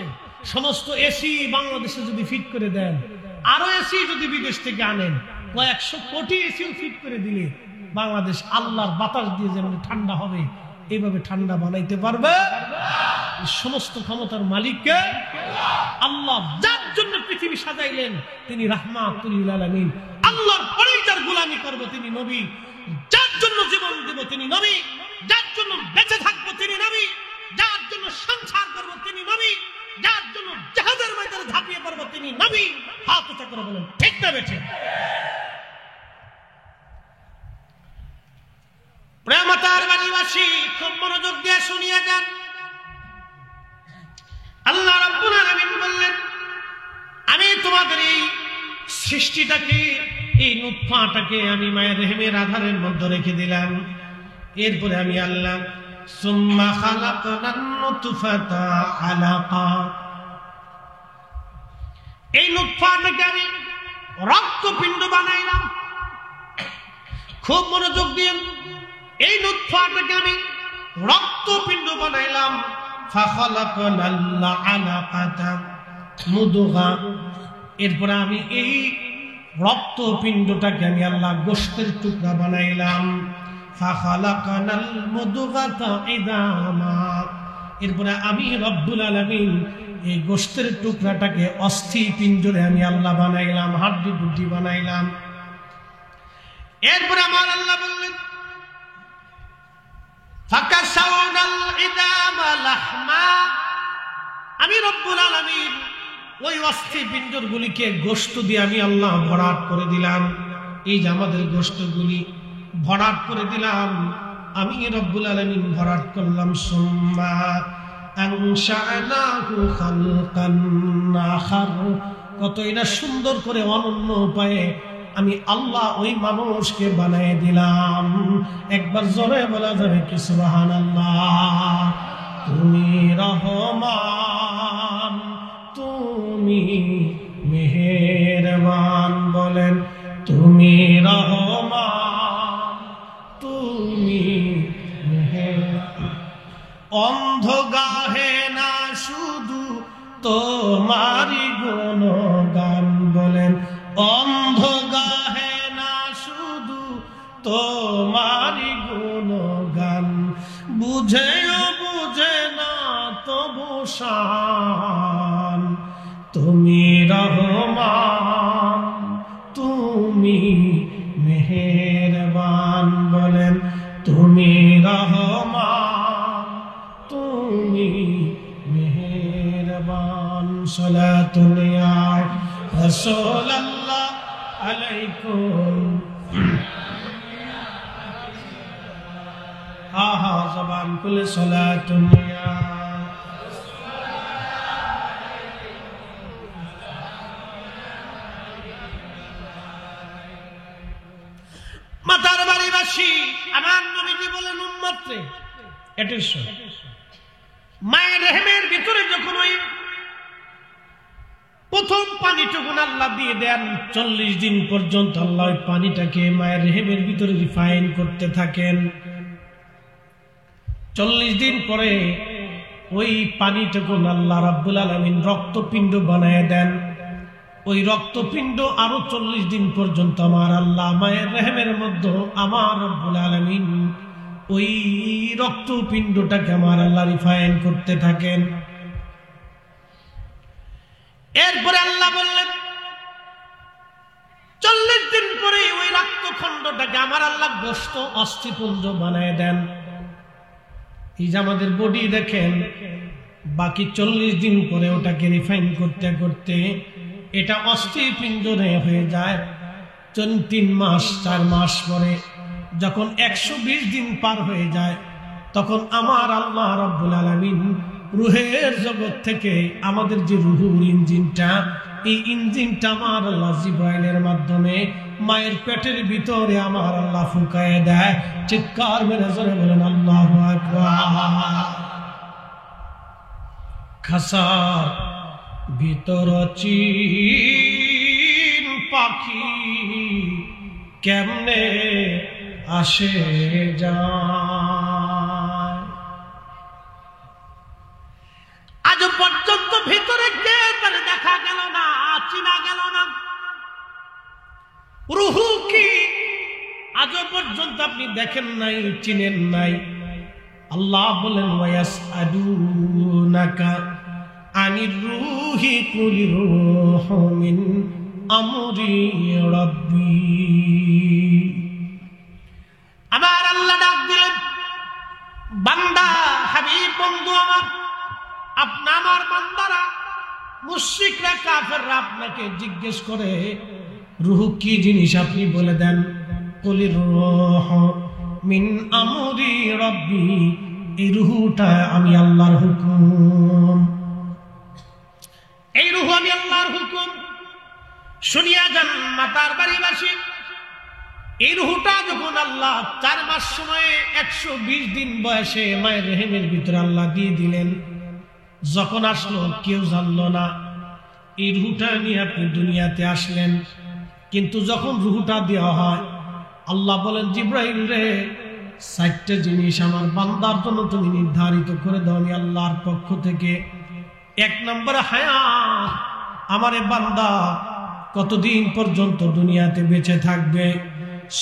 সমস্ত এসি বাংলাদেশে যদি ফিট করে দেন, আরো এসি যদি বিদেশ থেকে আনেন, কয়েকশো কোটি এসিও ফিট করে দিলে বাংলাদেশ আল্লাহর বাতাস দিয়ে যেমন ঠান্ডা হবে, এইভাবে ঠান্ডা বানাইতে পারবে। সমস্ত ক্ষমতার মালিককে আল্লাহ, যার জন্য পৃথিবী সাজাইলেন তিনি রাহমাতুল লিল আলামিন। আল্লাহর পরেই যার গোলামি করব তিনি নবী, যার জন্য জীবন দেব তিনি নবী, যার জন্য বেঁচে থাকবো তিনি নবী, যার জন্য সংসার করব তিনি নবী, যার জন্য জাহাজের ময়দানে ঝাঁপিয়ে পড়ব তিনি নবী। হাত উঁচা করে বলেন ঠিক না বেঠিক? প্রেমতার বাড়িবাসী খুব মনোযোগ দিয়ে শুনিয়ে যান। আল্লাহ রাব্বুল আলামিন বললেন, আমি তোমাদের এই সৃষ্টিটাকে, এই নুতফাটাকে আমি মায়ের রেহেমের আধারের মধ্যে রেখে দিলাম। এরপরে আমি আল্লাহ সুম্মা খালাকনান নুতফাতা আলাকা, এই নুতফাটাকে আমি রক্তপিণ্ড বানাইলাম। খুব মনোযোগ দিয়ে, এই নুতফাটাকে আমি রক্তপিণ্ড বানাইলাম। ফাখালাকনাল আলাকাতা মুদগা, এরপরে আমি এই রক্তপিণ্ডটাকে আমি আল্লাহ গোশতের টুকরা বানাইলাম। ফাখালাকনাল মুদগাতা ইদামা, এরপরে আমি রব্বুল আলামিন এই গোশতের টুকরাটাকে অস্থি পিণ্ডরে আমি আল্লাহ বানাইলাম, হাড্ডি গুড্ডি বানাইলাম। এরপরে আমার আল্লাহ বললেন, ফাকাসাউনাল ইদামা লাহমা, আমি রব্বুল আলামিন ওই অস্থি পিণ্ডরগুলিকে গোশত দিয়ে আমি আল্লাহ ভরাট করে দিলাম। এই যে আমাদের গোশতগুলি ভরাট করে দিলাম, আমি রব্বুল আলামিন ভরাট করলাম। সুম্মা আনশানাহু খালকান আখার, কতই না সুন্দর করে অনন্য উপায়ে আমি আল্লাহ ওই মানুষকে বানিয়ে দিলাম। একবার জোরে বলা যাবে কি সুবহানাল্লাহ? তুমি রহমান, তুমি মেহেরবান, বলেন তুমি রহমান, তুমি মেহেরবান। অন্ধ গাহে না শুধু তোমারই গুণগান, বলেন অন্ধ গাহে না শুধু তোমারই গুণগান। বুঝেও বুঝে না তবু শান, তুমি রহমান, তুমি মেহেরবান, বলেন তুমি রহমান, তুমি মেহেরবান। সালাতুন ইয়া রাসূলুল্লাহ আলাইকুম। আহা জবান খুলে সালাতুন ইয়া মাতার বাড়িবাসী, আমার নবীজি বলেন উম্মত রে, মায়ের রেহেমের ভিতরে যখন ওই প্রথম পানিটুকু আল্লাহ দিয়ে দেন, 40 দিন পর্যন্ত আল্লাহ ওই পানিটাকে মায়ের রেহেমের ভিতরে রিফাইন করতে থাকেন। 40 দিন পরে ওই পানিটুকু আল্লাহ রাব্বুল আলামিন রক্তপিণ্ড বানায় দেন। ওই রক্তপিণ্ড আরো 40 দিন পর্যন্ত আমার আল্লাহ মায়ের রেহেমের মধ্যে আমার রব্বুল আলামিন ওই রক্তপিণ্ডটাকে আমার আল্লাহ রিফাইন করতে থাকেন। এরপরে আল্লাহ বললেন 40 দিন পরে ওই রক্তখণ্ডটাকে আমার আল্লাহ গোশত অস্থিপুঞ্জ বানায় দেন। এই যে আমাদের বডি দেখেন, বাকি 40 দিন পরে ওটাকে রিফাইন করতে করতে এটা অস্থিপিণ্ড হয়ে যায়। 3 মাস 4 মাস পরে যখন 120 দিন পার হয়ে যায়, তখন আমার আল্লাহ রাব্বুল আলামিন রুহের জগৎ থেকে আমাদের যে রুহুর ইঞ্জিনটা, এই ইঞ্জিনটা আমার আল্লাহ জিবরাইলের মাধ্যমে মায়ের পেটের ভিতরে আমার আল্লাহ ফুঁকায় দেয়। চিৎকার মেরে জোরে বলেন আল্লাহু আকবার। খাসার ভিতর চিন পাখি কেমনে আসে যায়, আজ পর্যন্ত ভিতরে কে তার দেখা গেল না, চিনা গেল না। রুহু কি আজ পর্যন্ত আপনি দেখেন নাই, চিনেন নাই। আল্লাহ বলেন ওয়ায়াসআলুনাকা আনির রূহি কুলির রূহু মিন আমরি রাব্বি। আমার আল্লাহ ডাক দিলেন, বান্দা হাবিব বন্ধু আমার, আমার বান্দারা মুশরিকরা কাফেররা আপনাকে জিজ্ঞেস করে রূহ কি জিনিস, আপনি বলে দেন কুলির রূহু মিন আমরি রাব্বি, এই রূহটা আমি আল্লাহর হুকুম, এই রূহ আমি আল্লাহর হুকুম। শুনিয়া যান মাতার বাড়িবাসী, এই রূহটা যখন আল্লাহ 4 মাস সময়ে 120 দিন বয়সে মায়ের রেহেমের ভিতরে আল্লাহ দিয়ে দিলেন, যখন আসলো কেউ জানলো না। এই রূহটা নিয়ে আপনি দুনিয়াতে আসলেন, কিন্তু যখন রূহটা দেওয়া হয় আল্লাহ বলেন জিবরাইল রে, 4টা জিনিস আমার বান্দার জন্য তুমি নির্ধারিত করে দাও আমি আল্লাহর পক্ষ থেকে। 1 নম্বর হায়াত, আমারে বান্দা কতদিন পর্যন্ত দুনিয়াতে বেঁচে থাকবে।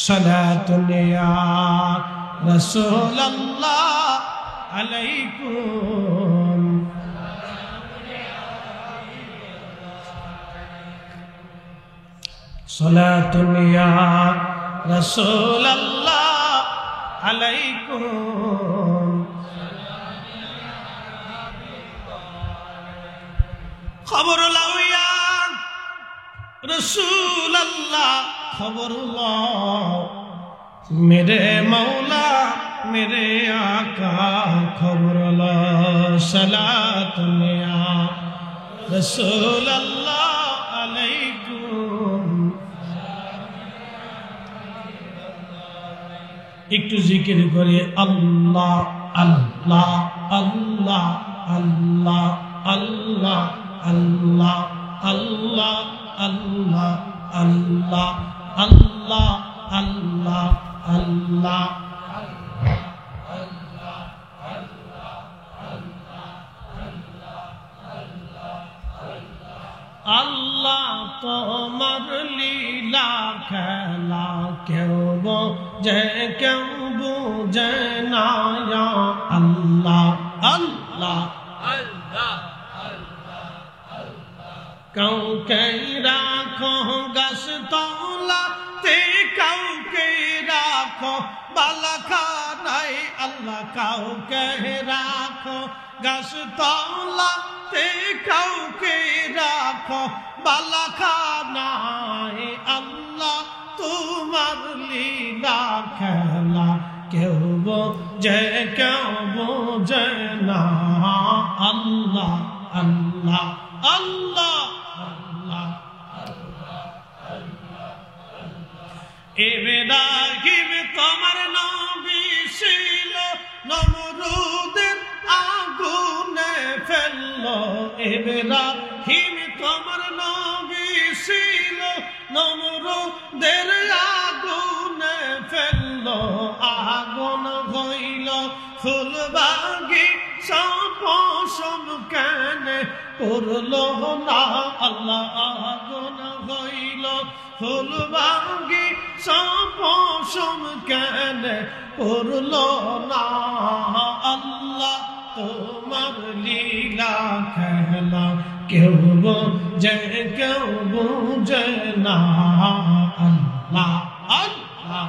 সালাতুন ইয়া রাসূলুল্লাহ আলাইকুম, সালাতুন ইয়া রাসূলুল্লাহ আলাইকুম। খবর লাও ইয়া রাসূলুল্লাহ, খবর লাও মেরে মাওলা মেরে আকা, খবর লাও সালাতুন ইয়া রাসূলুল্লাহ আলাইকুম। একটু জিকির করে আল্লাহ আল্লাহ আল্লাহ আল্লাহ আল্লাহ আল্লাহ আল্লাহ আল্লাহ আল্লাহ আল্লাহ আল্লাহ আল্লাহ। আল্লাহ তোমার লীলা খেলা কেউ বোঝে কেউ বোঝে না। আল্লাহ আল্লাহ আল্লাহ কাউকে রাখো গাছ তলাতে, কাউকে রাখো বালাখানায়। আল্লাহ কাউকে রাখো গাছ তলাতে, কাউকে রাখো বালাখানায়। আল্লাহ তোমার লীলা খেলা কেউ বোঝে কেউ বোঝে না। আল্লাহ আল্লাহ আল্লাহ আল্লাহ ইব্রাহিম তোমার নবী ছিল নমরুদের আগুনে ইব্রাহিম তোমার নবী ছিল, নমরুদের আগুনে ফেললো, আগুন হইল ফুলবাগি পশম কেন করলো না আল্লাহ, আগুন হইল ফুলবাগি পশম কেন করলো না আল্লাহ, তোমার লীলা খেলা কেউ বোঝে কেউ বুঝে না আল্লাহ আল্লাহ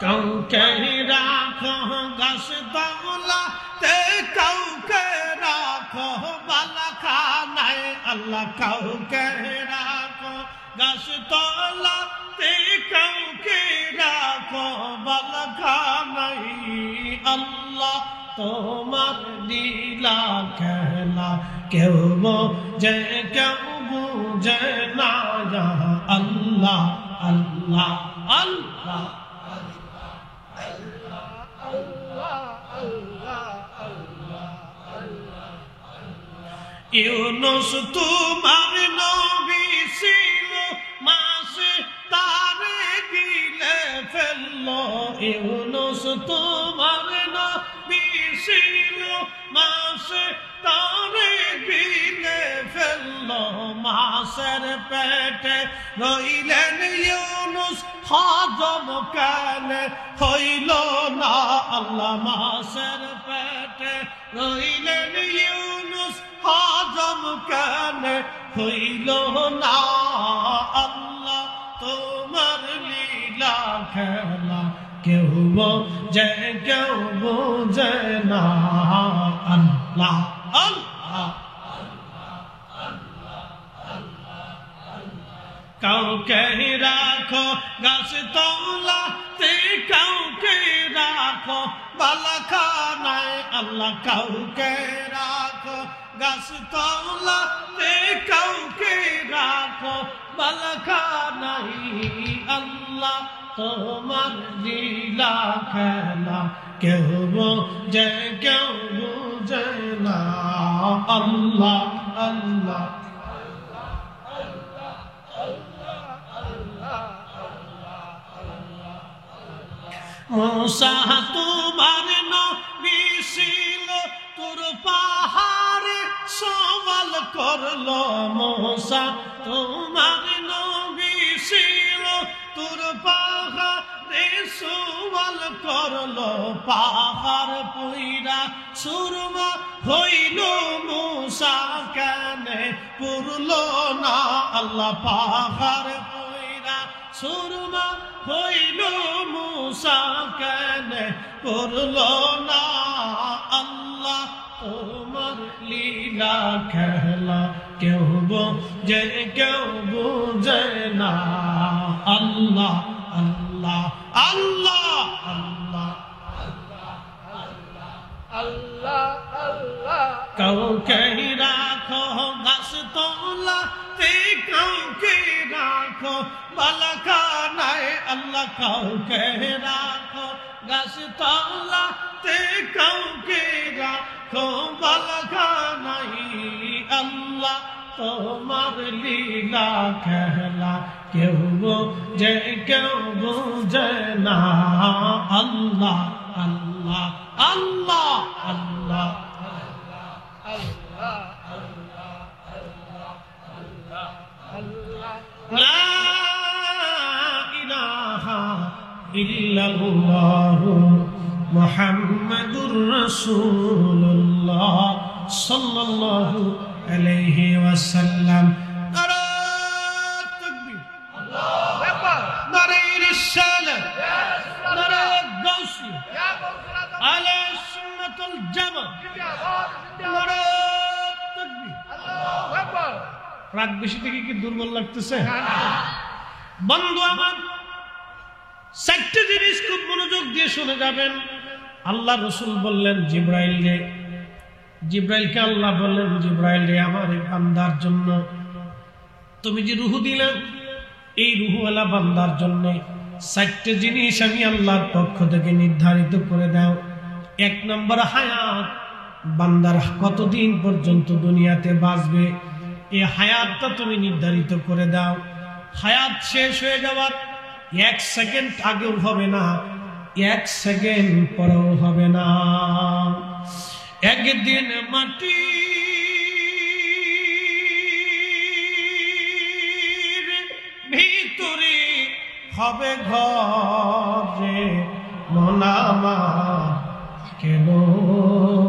কাউকে রাখো গাছ তলাতে, কাউকে রাখো বালাখানায় আল্লাহ, কাউকে রাখো গাছ তলাতে, কাউকে রাখো বালাখানায় আল্লাহ, তোমার লীলা খেলা কেউ বোঝে কেউ বুঝে না আল্লাহ আল্লাহ আল্লাহ ইউনুস তোমার নবী ছিল, মাসে তারে গিলে ফেললো, ইউনুস তোমার নবী ছিল, মাসে তারে গিলে ফেললো, মাসের পেটে রইলেন ইউনুস, হজম কেন হইল না আল্লাহ, মাসের পেটে রইলেন ইউনুস, হজম কেন হইল না আল্লাহ, তোমার লীলা খেলা কেউ বোঝে কেউ বোঝে না আল্লাহ আল্লাহ কাউকে রাখো গাছ তলাতে, কাউকে রাখো বালাখানায় আল্লাহ, কাউকে রাখো গাছ তলাতে, কাউকে রাখো বালাখানায় আল্লাহ, তোমার লীলা খেলা কেউ বোঝে কেউ বুঝে না আল্লাহ আল্লাহ मूसा तुम्हारे नबी ছিল, তোর পাহাড়ে সওয়াল করলো, मूसा তোমার নবী ছিল, তোর পাহাড়ে সওয়াল করলো, পাহাড় পুইরা সুরমা হইল, मूसा কেন পুরলো না আল্লাহ, পাহাড় পুইরা সুরমা হইল, मूसा কেন করলো না আল্লাহ, তোমার লীলা খেলা কেউ বোঝে কেউ বুঝে না আল্লাহ আল্লাহ আল্লাহ আল্লাহ আল্লাহ আল্লাহ কাউকে রাখো গাছ তলাতে, কাউকে রাখো বালাখানায় আল্লাহ, কাউকে রাখো গাছ তলাতে, কাউকে রাখো বালাখানায় আল্লাহ, তোমার লীলা খেলা কেউ বোঝে কেউ বুঝে না আল্লাহ আল্লাহ আল্লাহ আল্লাহ লা ইলাহা ইল্লাল্লাহু মুহাম্মাদুর রাসূলুল্লাহ সাল্লাল্লাহু আলাইহি ওয়াসাল্লাম। নারায়ে তাকবীর, আল্লাহু আকবার, নারায়ে রিসালাত, নারায়ে গাউসিয়া, আলে সুন্নাতুল জামাত, নারায়ে তাকবীর, আল্লাহু আকবার। রাত বেশি থেকে কি দুর্বল লাগতেছে? বন্ধু আমার, চারটি জিনিস খুব মনোযোগ দিয়ে শুনে যাবেন। আল্লাহ রসুল বললেন জিব্রাইলকে আল্লাহ বললেন, জিব্রাইল রে, আমার এই বান্দার জন্য তুমি যে রূহ দিলাম, এই রূহওয়ালা বান্দার জন্য 4টে জিনিস আমি আল্লাহর পক্ষ থেকে নির্ধারিত করে দাও। 1 নম্বর হায়াত, বান্দার কতদিন পর্যন্ত দুনিয়াতে বাঁচবে এই হায়াতটা তুমি নির্ধারিত করে দাও। হায়াত শেষ হয়ে যাওয়ার 1 সেকেন্ড আগেও হবে না, 1 সেকেন্ড পরেও হবে না। একদিন মাটি ভিতরে হবে ঘরে, মনামা কেন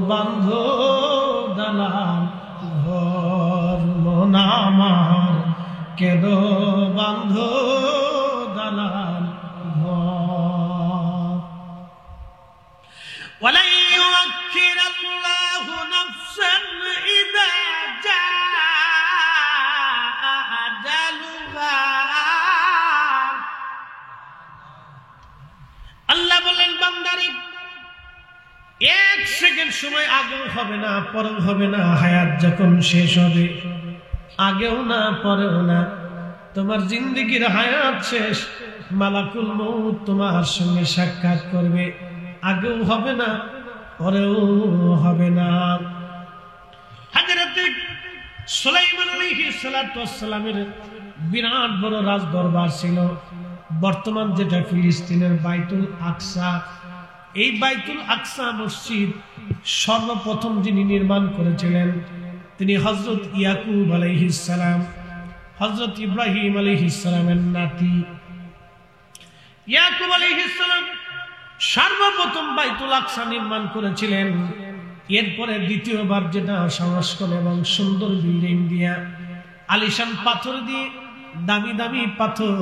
বান্ধ দালান ঘর, মনামার কেন বান্ধ দালান ঘর। ওয়ালাই ইউআখিরুল্লাহু নাফসান ইযা জাআ আজালুহা। আল্লাহ বলেন বান্দারে 1 সেকেন্ড সময় আগেও হবে না, পরেও হবে না। হায়াত যখন শেষ হবে, আগেও না পরেও না, তোমার জিন্দেগির হায়াত শেষ, মালাকুল মউত তোমার সঙ্গে সাক্ষাৎ করবে, আগেও হবে না পরেও হবে না। হযরত সুলাইমান আলাইহিস সালাতু ওয়াস সালামের বিরাট বড় রাজ দরবার ছিল, বর্তমান যেটা ফিলিস্তিনের বাইতুল আকসা। এই বাইতুল আকসা মসজিদ সর্বপ্রথম যিনি নির্মাণ করেছিলেন তিনি হযরত ইয়াকুব আলাইহিস সালাম, হযরত ইব্রাহিম আলাইহিস সালামের নাতি। ইয়াকুব আলাইহিস সালাম সর্বপ্রথম বাইতুল আকসা নির্মাণ করেছিলেন। এরপরে দ্বিতীয়বার যেটা সংস্কার এবং সুন্দর বিল্ডিং দিয়া, আলিশান পাথর দিয়ে, দামি দামি পাথর,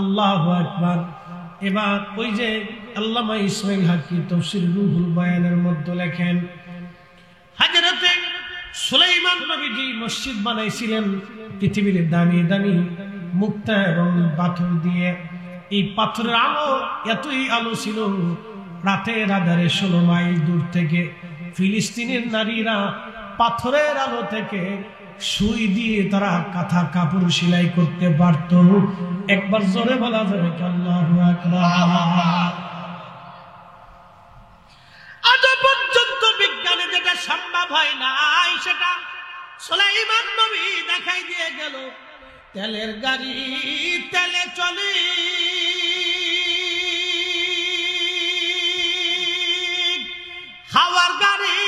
আল্লাহু আকবার। এবার ওই যে আল্লামা ইসমাইল হাকি তাফসীর রুহুল বায়ানের মধ্যে লেখেন, হযরত সুলাইমান নবীজি মসজিদ বানাইছিলেন পৃথিবীর দামি দামি মুক্তা এবং পাথর দিয়ে। এই পাথরের আলো এতই আলো ছিল, রাতের আধারে 16 মাইল দূর থেকে ফিলিস্তিনের নারীরা পাথরের আলো থেকে সুই দিয়ে তারা কাঁথা কাপড় সেলাই করতে পারত। একবার জোরে বলা যাবে আল্লাহু আকবার। আজ পর্যন্ত বিজ্ঞানে যেটা সম্ভব হয় না, সেটা সুলাইমান নবী দেখাই দিয়ে গেল। তেলের গাড়ি তেলে চলে, হাওয়ার গাড়ি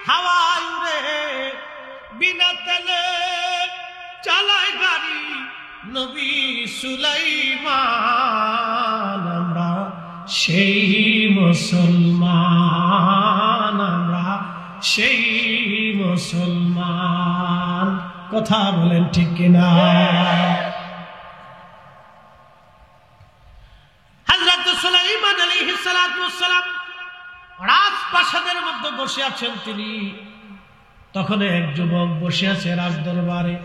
হাওয়ায় উড়ে, বিনা তেলে চালায় গাড়ি নবী সুলাইমান। আমরা সেই মুসলমান, আমরা সেই মুসলমান। কথা বলেন ঠিক কিনা? হযরত সুলাইমান আলাইহিস সালাতু ওয়াস সালাম রাজপ্রাসাদের মধ্যে বসে আছেন তিনি। তখন এক যুবক বসে আছে রাজ দরবারে।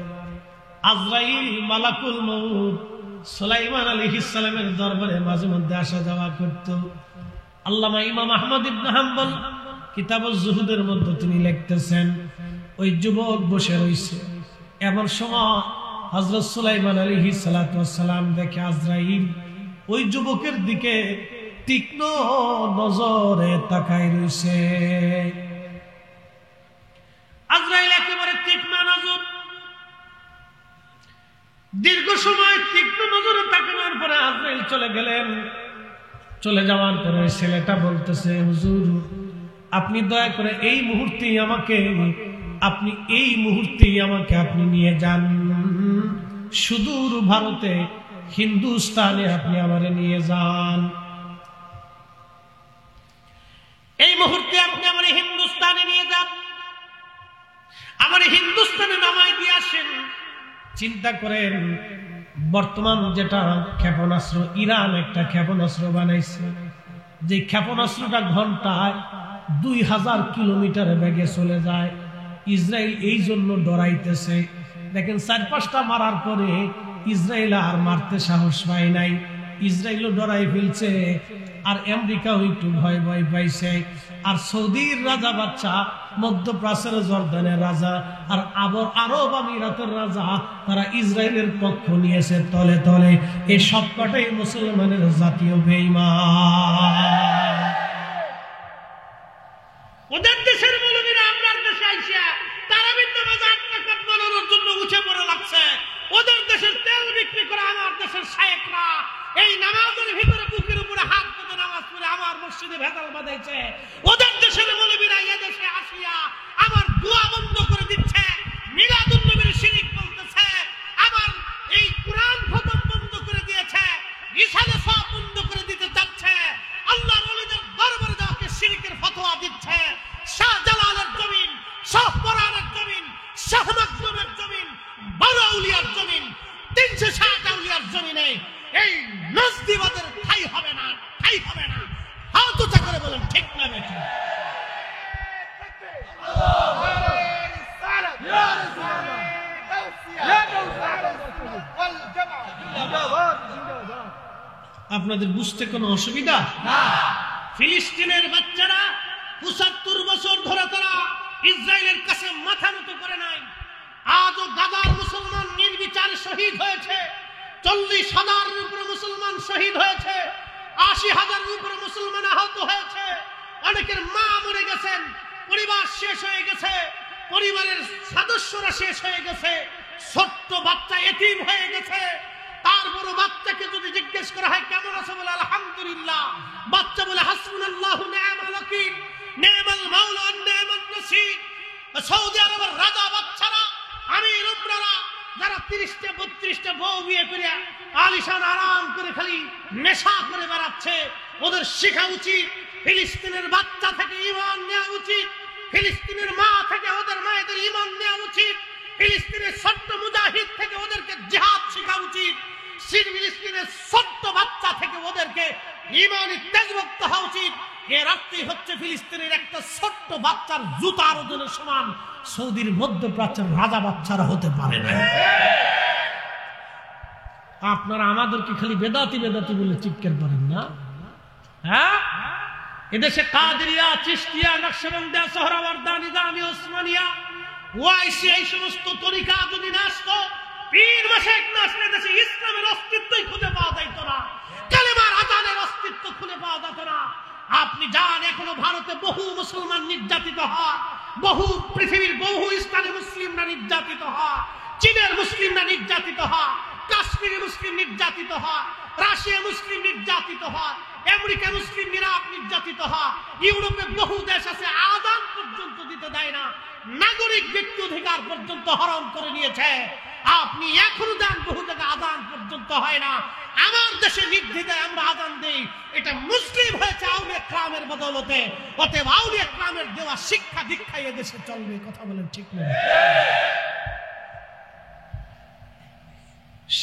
আজরাইল মালাকুল মউত সুলাইমান আলাইহিস সালামের দরবারে মাঝে মধ্যে আসা যাওয়া করত। আল্লামা ইমাম আহমদ ইবনে হাম্বল কিতাবুজ জুহুদের মধ্যে তিনি লিখতেছেন, ওই যুবক বসে রইছে। এমন সময় হযরত সুলাইমান আলাইহিস সালাতু ওয়াস সালাম দেখে আজরাইল ওই যুবকের দিকে তীক্ষ্ণ নজরে তাকায় রইছে। আজরাইল একেবারে তীক্ষ্ণ নজর, দীর্ঘ সময় তীক্ষ্ণ নজরে তাকানোর পরে আজরাইল চলে গেলেন। চলে যাওয়ার পরে ছেলেটা বলতেছে, হুজুর আপনি দয়া করে এই মুহূর্তেই আমাকে আপনি নিয়ে যান, সুদূর ভারতে হিন্দুস্তানে আপনি আমারে নিয়ে যান। এই মুহূর্তে আপনি আমার হিন্দুস্তানে নিয়ে যান, আমার হিন্দুস্তানে নামায় দিয়ে আসেন। চিন্তা করেন, বর্তমান যেটা ক্ষেপণাস্ত্র, ইরান একটা ক্ষেপণাস্ত্র বানাইছে, যে ক্ষেপণাস্ত্রটা ঘন্টায় 2000 কিলোমিটার বেগে চলে যায়। ইসরায়েল এই জন্য ডরাইতেছে। দেখেন 4-5টা মারার পরে ইসরায়েল আর মারতে সাহস পায় নাই। ইসরায়েলও ডরাই ফেলছে, আর আমেরিকাও একটু ভয় ভয় পাইছে, আর সৌদির রাজা বাচ্চা, মধ্যপ্রাচ্যের জর্দানের রাজা, আর আরব আমিরাতের রাজা, তারা ইসরায়েলের পক্ষ নিয়েছে তলে তলে। এই সবকটাই মুসলমানের জাতীয় বেঈমান। ওদের দেশের মৌলবীরা আপনার দেশে আইসা তারাবির নামাজে 8 রাকাত বানানোর জন্য উঠে পড়ে লাগছে। ওদের দেশের তেল বিক্রি করে আমার দেশের শায়েখরা এই নামাজের ভিতরে বুকের উপরে হাত পেতে নামাজ পড়ে আমার মসজিদে ভেজাল বাঁধাইছে। ওদের দেশের মৌলবীরা এই দেশে আসিয়া আমার দোয়া বন্ধ করে দিচ্ছে, মিলাদুন নবীর শিরিক বলতেছে, আমার এই কুরআন খতম বন্ধ করে দিয়েছে, রিসালে সওয়াব বন্ধ করে দিতে যাচ্ছে, আল্লাহর ওলিদের দরবারে যাওয়াকে শিরিকের ফতোয়া দিচ্ছে। শাহজালালের জমিন, শাহপরানের জমিন, শাহ মাকদুমের জমিন, বড় আউলিয়ার জমিন, 360 আউলিয়ার জমিনে এই নজদিবাদের ঠাই হবে না, ঠাই হবে না। হাত উঁচা করে বলেন ঠিক না বেঠিক? আপনাদের বুঝতে কোনো অসুবিধা না? ফিলিস্তিনের বাচ্চারা 75 বছর ধরে তারা ইসরায়েলের কাছে মাথা নত করে নাই। আজও গাজার মুসলমান নির্বিচারে শহীদ হয়েছে, 40,000-এর উপরে মুসলমান শহীদ হয়েছে, 80,000-এর উপরে মুসলমান আহত হয়েছে, অনেকের মা মরে গেছেন, পরিবার শেষ হয়ে গেছে, পরিবারের সদস্যরা শেষ হয়ে গেছে, ছোট্ট বাচ্চা এতিম হয়ে গেছে। তারপর বাচ্চাকে যদি জিজ্ঞেস করা হয় কেমন আছে, বলে আলহামদুলিল্লাহ। বাচ্চা বলে হাসবুনাল্লাহু নি'মাল ওয়াকিল, নি'মাল মাওলা নি'মান নাসির। সৌদি আরবের রাজা বাচ্চারা, আমির উমরারা যারা 30টা 32টা বউ বিয়ে করে আলিশান আরাম করে খালি নেশা করে বেড়াচ্ছে, ওদের শেখা উচিত ফিলিস্তিনের বাচ্চা থেকে ঈমান নেওয়া উচিত, ফিলিস্তিনের মা থেকে ওদের মায়েদের ঈমান নেওয়া উচিত, ফিলিস্তিনের ছোট্ট মুজাহিদ থেকে ওদেরকে জিহাদ শেখা উচিত, ফিলিস্তিনের ছোট্ট বাচ্চা থেকে ওদেরকে ঈমানি তেজভক্ত হওয়া উচিত। এর অর্থই হচ্ছে ফিলিস্তিনের একটা ছোট্ট বাচ্চার জুতার ওজনের সমান সৌদির মধ্যপ্রাচ্যের রাজা বাচ্চারা হতে পারে না। আপনারা আমাদেরকে খালি বেদাতি বেদাতি বলে চিৎকার করেন না? হ্যাঁ, এদেশে কাদেরিয়া, চিশতিয়া, নকশবন্দিয়া, সোহরাওয়ার্দী, নিজামি, ওসমানিয়া, ওয়াইসি, এই সমস্ত তরিকা যদি না আসতো, পীর মাশায়েখ না আসলে দেশে ইসলামের অস্তিত্বই খুঁজে পাওয়া যাইত না, কালেমার আযানের অস্তিত্ব খুঁজে পাওয়া যেত না। আপনি যান, এখনো ভারতে বহু মুসলমান নির্যাতিত হয়, বহু পৃথিবীর বহু স্থানে মুসলিমরা নির্যাতিত হয়, চীনের মুসলিমরা নির্যাতিত হয়, কাশ্মীরে মুসলিম নির্যাতিত হয়, রাশিয়া মুসলিম নির্যাতিত হয়, আমেরিকা মুসলিম নির্যাতিত হয়, ইউরোপে বহু দেশ আছে আযান পর্যন্ত দিতে দেয় না, নাগরিক ব্যক্তি অধিকার পর্যন্ত হরণ করে নিয়েছে। আপনি এখনো যান, বহু জায়গায় আযান পর্যন্ত হয় না। আমার দেশে নির্দ্বিধায় আমরা আযান দেই, এটা মুসলিম হয়েছে আউলিয়া কেরামের বদৌলতে। অতএব আউলিয়া কেরামের দেওয়া শিক্ষা দীক্ষা এ দেশে চলবে। কথা বলেন ঠিক না?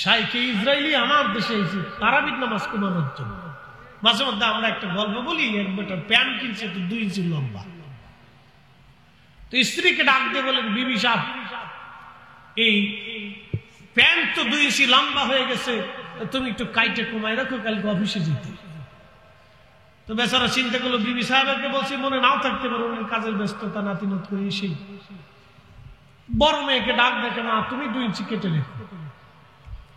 শাইখে ইসরায়েলি আমার দেশে এসে তারাবির নামাজ কমানোর জন্য। মাঝে মধ্যে আমরা একটা গল্প বলি, এক বেটা প্যান্ট কিনছে তো 2 ইঞ্চি লম্বা, তো স্ত্রীকে ডাক দিয়ে বলেন, বিবি সাহেব, এই প্যান্ট তো 2 ইঞ্চি লম্বা হয়ে গেছে, তুমি একটু কাইটে কমাই রাখো, কালকে অফিসে যেতে। তো বেচারা চিন্তা করলো, বিবি সাহেবকে বলছি মনে নাও থাকতে পারো, কাজের ব্যস্ততা নাতিনত করে এসেই বড় মেয়েকে ডাক দেখে, মা তুমি 2 ইঞ্চি কেটে রেখো।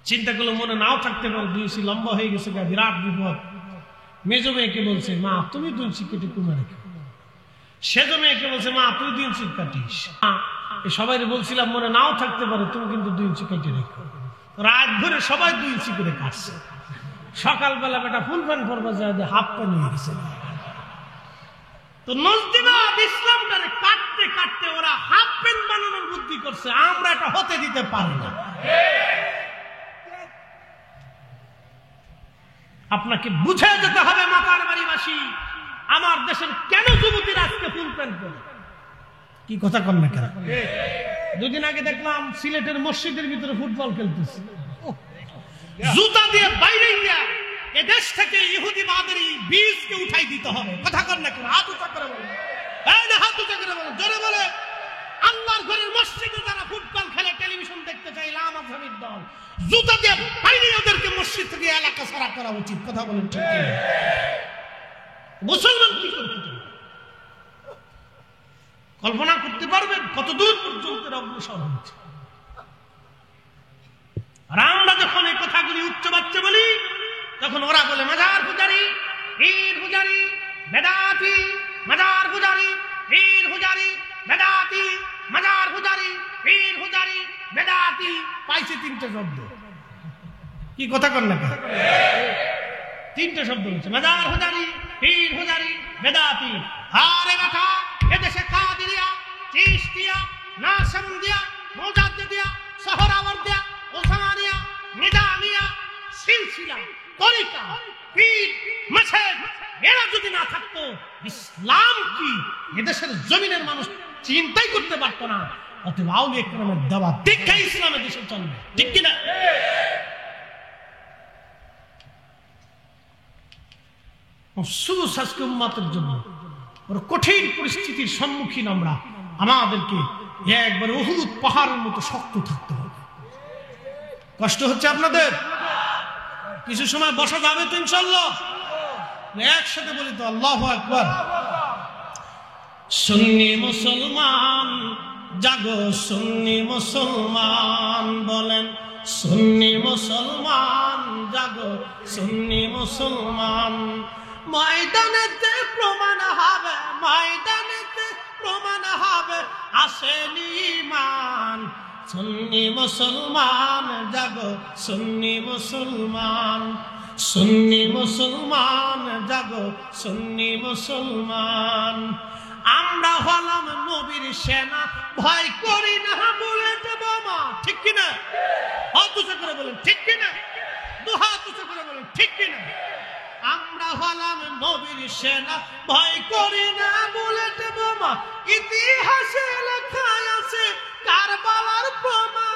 চিন্তা করলো মনে নাও থাকতে পারো, 2 ইঞ্চি লম্বা হয়ে গেছে, বিরাট বিপদ। মেজো মেয়েকে বলছে, মা তুমি 2 ইঞ্চি কেটে কমে রেখো। সেজো মেয়েকে বলছে, মা তুই 2 ইঞ্চি কাটিস। সবাই বলছিলাম মনে নাও থাকতে পারে, তুমি কিন্তু 2 ইঞ্চি কেটে রেখো। রাত ধরে সবাই 2 ইঞ্চি করে কাটছে। সকালবেলা বেটা ফুল প্যান্ট পরবা যায়, হাফ প্যান্ট হয়ে গেছে। তো নজদিবাদ ইসলামটারে কাটতে কাটতে ওরা হাফ প্যান্ট বানানোর বুদ্ধি করছে। আমরা এটা হতে দিতে পারি না। আপনাকে বুঝে যেতে হবে মাতার বাড়িবাসী, আমার দেশের কেন যুবতীরা আজকে ফুল প্যান্ট পরে। কি কথা কন না কেন? 2 দিন আগে দেখলাম সিলেটের মসজিদের ভিতরে ফুটবল খেলতেছে, জুতা দিয়ে বাইরে গিয়া এদেশ থেকে ইহুদিবাদের বীজকে উঠাই দিতে হবে। কথা কন না কেন? হাত উঁচা করে বলে, এই না হাত উঁচা করে বলে, জোরে বলে আল্লাহর ঘরের মসজিদে যারা ফুটবল খেলে, টেলিভিশন দেখতে চাই, লামাজহাবির দল, জুতা দিয়ে পাইলে ওদেরকে মসজিদ থেকে এলাকা ছাড়া করা উচিত। কথা বলেন ঠিক কি? মুসলমান কি করতে চায়? কল্পনা করতে পারবেন কত দূর পর্যন্ত অগ্রসর হচ্ছে? আর আমরা যখন এই কথাগুলি উচ্চ বাচ্চা বলি, তখন ওরা বলে মাজার পূজারি, পীর পূজারি, বেদাতি, মাজার পূজারি, পীর পূজারি, বেদাতি, মাজার পূজারি, পীর পূজারি, বেদাতি। পাইছে তিনটে শব্দ। কি কথা কর না? তিনটে শব্দ হচ্ছে মাজার পূজারি, পীর পূজারি, বেদাতি। আরে বেটা, এদেশে কাদিরিয়া, চিশতিয়া, নাশবন্দিয়া, মুজাদ্দিদিয়া, সোহরাওয়ার্দিয়া, ওসমানিয়া, নিজামিয়া, সিলসিলা, তরিকা, পীর, মাসেদ, এরা যদি না থাকতো ইসলাম কি এদেশের জমিনের মানুষ চিন্তাই করতে পারতো না। অতএব আউলিয়া কেরামের দেওয়া দীক্ষা ইসলামে দেশে চলবে, ঠিক কিনা? আফসোস আজকে উম্মতের জন্য বড় কঠিন পরিস্থিতির সম্মুখীন আমরা। আমাদেরকে একবার উহুদ পাহাড়ের মতো শক্ত থাকতে হবে। কষ্ট হচ্ছে আপনাদের? কিছু সময় বসা যাবে তো ইনশাআল্লাহ? একসাথে বলি তো আল্লাহু আকবার। সুন্নি মুসলমান জাগো, সুন্নি মুসলমান, বলেন সুন্নি মুসলমান জাগো, সুন্নি মুসলমান। ময়দানেতে প্রমাণ হবে, ময়দানেতে প্রমাণ হবে আসেনি ঈমান। সুন্নি মুসলমান জাগো, সুন্নি মুসলমান, সুন্নি মুসলমান জাগো, সুন্নি মুসলমান। আমরা হলাম নবীর সেনা, ভয় করি না বুলেট বোমা, ঠিক কিনা? হাত উঁচু করে বলেন ঠিক কিনা? দু হাত উঁচু করে বলেন ঠিক কিনা? আমরা হলাম নবীর সেনা, ভয় করি না বুলেট বোমা। ইতিহাসে লেখা আছে কারবালার প্রমাণ।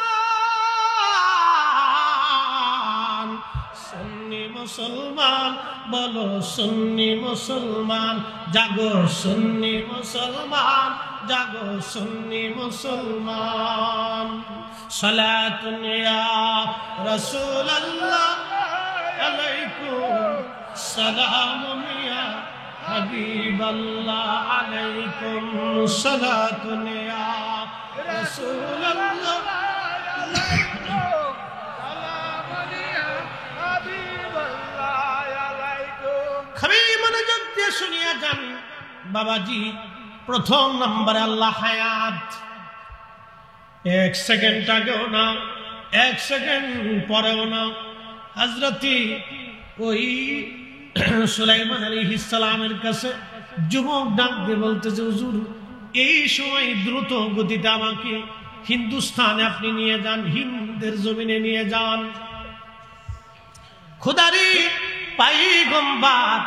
সুন্নি মুসলমান বলো, সুন্নি মুসলমান জাগো, সুন্নি মুসলমান জাগো, সুন্নি মুসলমান। সালাতুন ইয়া রাসূলুল্লাহ আলাইকুম, সালামুন ইয়া হাবিবাল্লাহ আলাইকুম, সালাতুন ইয়া রাসূলুল্লাহ আলাইকুম, সালামুন ইয়া হাবিবাল্লাহ আলাইকুম। খালি মনোযোগ দিয়ে শুনিয়া যান বাবাজি। প্রথম নম্বরে আল্লাহ হায়াত। এক সেকেন্ড আগেও না, এক সেকেন্ড পরেও না। হযরতি ওই সুলাইমান আলাইহিস সালামের কাছে যুবক ডাক দিয়ে বলতেছে, হুজুর এই সময় দ্রুত গতিতে আমাকে হিন্দুস্তানে আপনি নিয়ে যান, হিন্দের জমিনে নিয়ে যান। খোদারি পয়গম্বর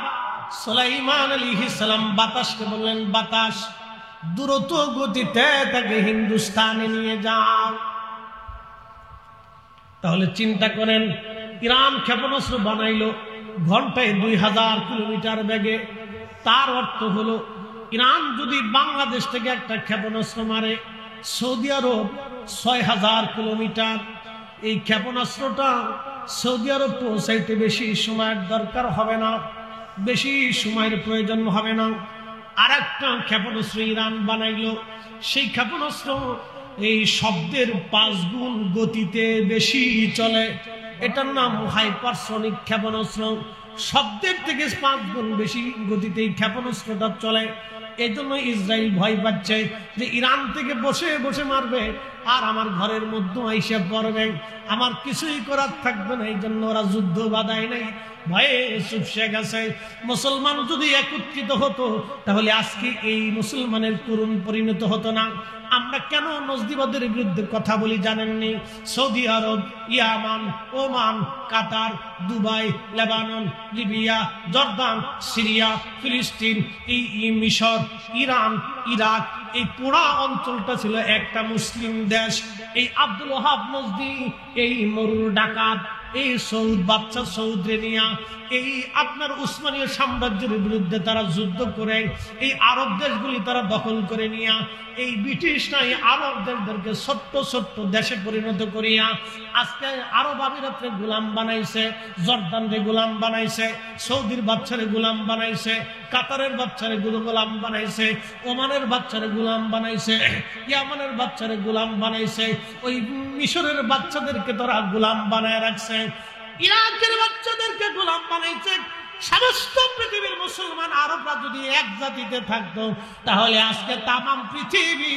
সুলাইমান আলাইহিস সালাম বাতাসকে বললেন, বাতাস দ্রুত গতিতে তাকে হিন্দুস্তানে নিয়ে যাও। তাহলে চিন্তা করেন, ইরান ক্ষেপণাস্ত্র বানাইলো ঘন্টায় 2000 কিলোমিটার বেগে। তার অর্থ হলো ইরান যদি বাংলাদেশ থেকে একটা ক্ষেপণাস্ত্র মারে, সৌদি আরব 6000 কিলোমিটার। এই ক্ষেপণাস্ত্রটা সৌদি আরব পৌঁছাইতে বেশি সময়ের দরকার হবে না, বেশি সময়ের প্রয়োজন হবে না। আর একটা ক্ষেপণাস্ত্র ইরান বানাইলো, সেই ক্ষেপণাস্ত্র এই শব্দের 5 গুণ গতিতে বেশি চলে। এটার নাম হাইপারসনিক ক্ষেপণাস্ত্র। শব্দের থেকে 5 গুণ বেশি গতিতে এই ক্ষেপণাস্ত্রটা চলে। এই জন্য ইসরায়েল ভয় পাচ্ছে যে ইরান থেকে বসে বসে মারবে আর আমার ঘরের মধ্যে আইসা পড়বে, আমার কিছুই করার থাকবে না। এই জন্য ওরা যুদ্ধ বাধায় নাই, ভয়ে চুপসে গেছে। মুসলমান যদি একত্রিত হতো তাহলে আজকে এই মুসলমানের করুণ পরিণত হতো না। আমরা কেন নজদিবাদের বিরুদ্ধে কথা বলি জানেননি? সৌদি আরব, ইয়ামান, Oman, Qatar, Dubai, Lebanon, Libya, Jordan, Syria, ফিলিস্তিন, এই মিশর, ইরান, ইরাক, এই পুরা অঞ্চলটা ছিল একটা মুসলিম দেশ। এই আব্দুল ওহাব নজদি, এই মরুর ডাকাত এই সৌদ বাচ্চা সৌদরে নিয়া এই আপনার উসমানীয় সাম্রাজ্যের বিরুদ্ধে তারা যুদ্ধ করে এই আরব দেশগুলি তারা দখল করে নিয়া এই ব্রিটিশ নাই আরব দেশদেরকে ছোট্ট ছোট্ট দেশে পরিণত করিয়া আজকে আরব আমিরাতে গোলাম বানাইছে, জর্দানরে গোলাম বানাইছে, সৌদির বাচ্চারে গোলাম বানাইছে, কাতারের বাচ্চারে গোলাম বানাইছে, ওমানের বাচ্চারে গোলাম বানাইছে, ইয়ামানের বাচ্চারে গোলাম বানাইছে, ওই মিশরের বাচ্চাদেরকে তারা গোলাম বানায় রাখছে, ইরাকের বাচ্চাদেরকে গোলাম বানাইছে। সমস্ত পৃথিবীর মুসলমান আরবরা যদি এক জাতিতে থাকতো তাহলে আজকে তামাম পৃথিবী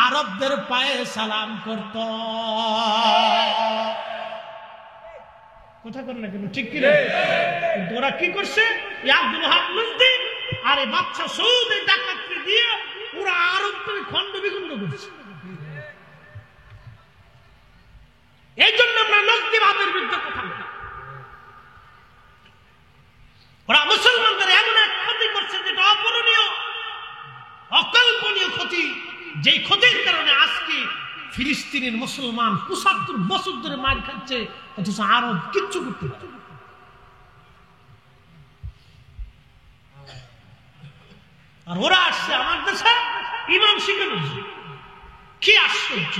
আরবদের পায়ে সালাম করত। কথা করেন না কেন? ঠিক কিনা? ওরা কি করছে? আব্দুল ওহাব মুফতি আরে বাচ্চা সৌদি ডাকাতকে দিয়ে পুরো আরবকে খণ্ড বিখণ্ড করছে। এই জন্য আমরা নজদিবাদের বিরুদ্ধে কথা বলি। ওরা মুসলমানদের এমন এক ক্ষতি করছে যেটা অপূরণীয়, অকল্পনীয় ক্ষতি, যেই ক্ষতির কারণে আজকে ফিলিস্তিনের মুসলমান ৭৫ বছর ধরে মার খাচ্ছে, অথচ আরব কিচ্ছু করতে পারে না। আর ওরা আসছে আমার দেশে ইমাম শিখানো। কি আশ্চর্য!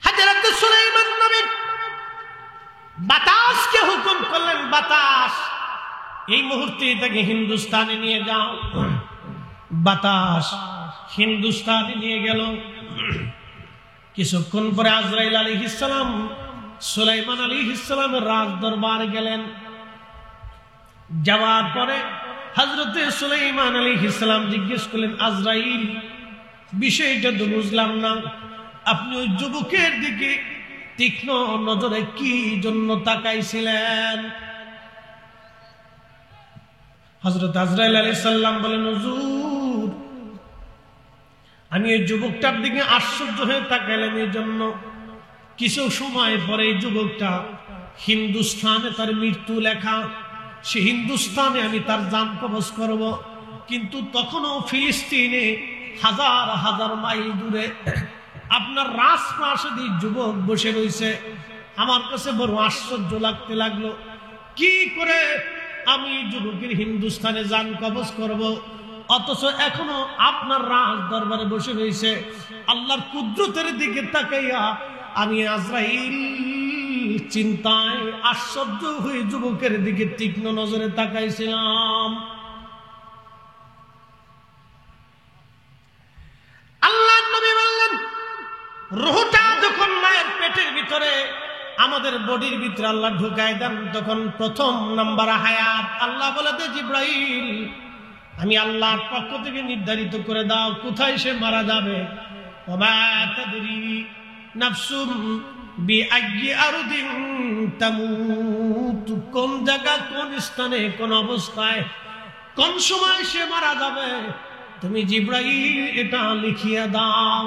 হযরত সুলাইমান নবী বাতাসকে হুকুম করলেন, বাতাস এই মুহূর্তে তাকে হিন্দুস্তানে নিয়ে যাও। বাতাস হিন্দুস্তানে নিয়ে গেল। কিছুক্ষণ পরে আজরাইল আলাইহিস সালাম সুলাইমান আলাইহিস সালামের রাজ দরবারে গেলেন। যাওয়ার পরে হযরতে সুলাইমান আলাইহিস সালাম জিজ্ঞেস করলেন, আজরাইল বিষয়টা তো বুঝলাম না, আপনি ওই যুবকের দিকে তীক্ষ্ণ নজরে কি জন্য তাকাইছিলেন? হযরত আজরাইল আলাইহিস সালাম বলেন, হুজুর আমি এই যুবকটার দিকে আশ্চর্য হয়ে তাকাইলাম এই জন্য, কিছু সময় পরে এই যুবকটা হিন্দুস্তানে তার মৃত্যু লেখা, সে হিন্দুস্তানে আমি তার জান কবজ করব, কিন্তু তখনও ফিলিস্তিনে হাজার হাজার মাইল দূরে আপনার রাজপ্রাসাদে যুবক বসে রয়েছে। আমার কাছে বড় আশ্চর্য লাগতে লাগলো, কি করে আমি যুবকের হিন্দুস্তানে জান কবজ করব, অথচ এখনো আপনার রাজ দরবারে বসে রয়েছে। আল্লাহর কুদরতের দিকে তাকাইয়া আমি আজরাইল চিন্তায় আশ্চর্য হয়ে যুবকের দিকে তীক্ষ্ণ নজরে তাকাইছিলাম। আল্লাহ নবী বললেন, রূহটা যখন মায়ের পেটের ভিতরে আমাদের বডির ভিতরে আল্লাহ ঢুকায় দেন, তখন প্রথম নাম্বার হায়াত আল্লাহ বলে দে জিবরাইল আমি আল্লাহর পক্ষ থেকে নির্ধারিত করে দাও কোথায় সে মারা যাবে। ওমা তাদরি নাফসুম বিআইয়ি আরদিন তামুত, কোন জায়গা কোন স্থানে কোন অবস্থায় কোন সময় সে মারা যাবে তুমি জিবরাইল এটা লিখিয়ে দাও।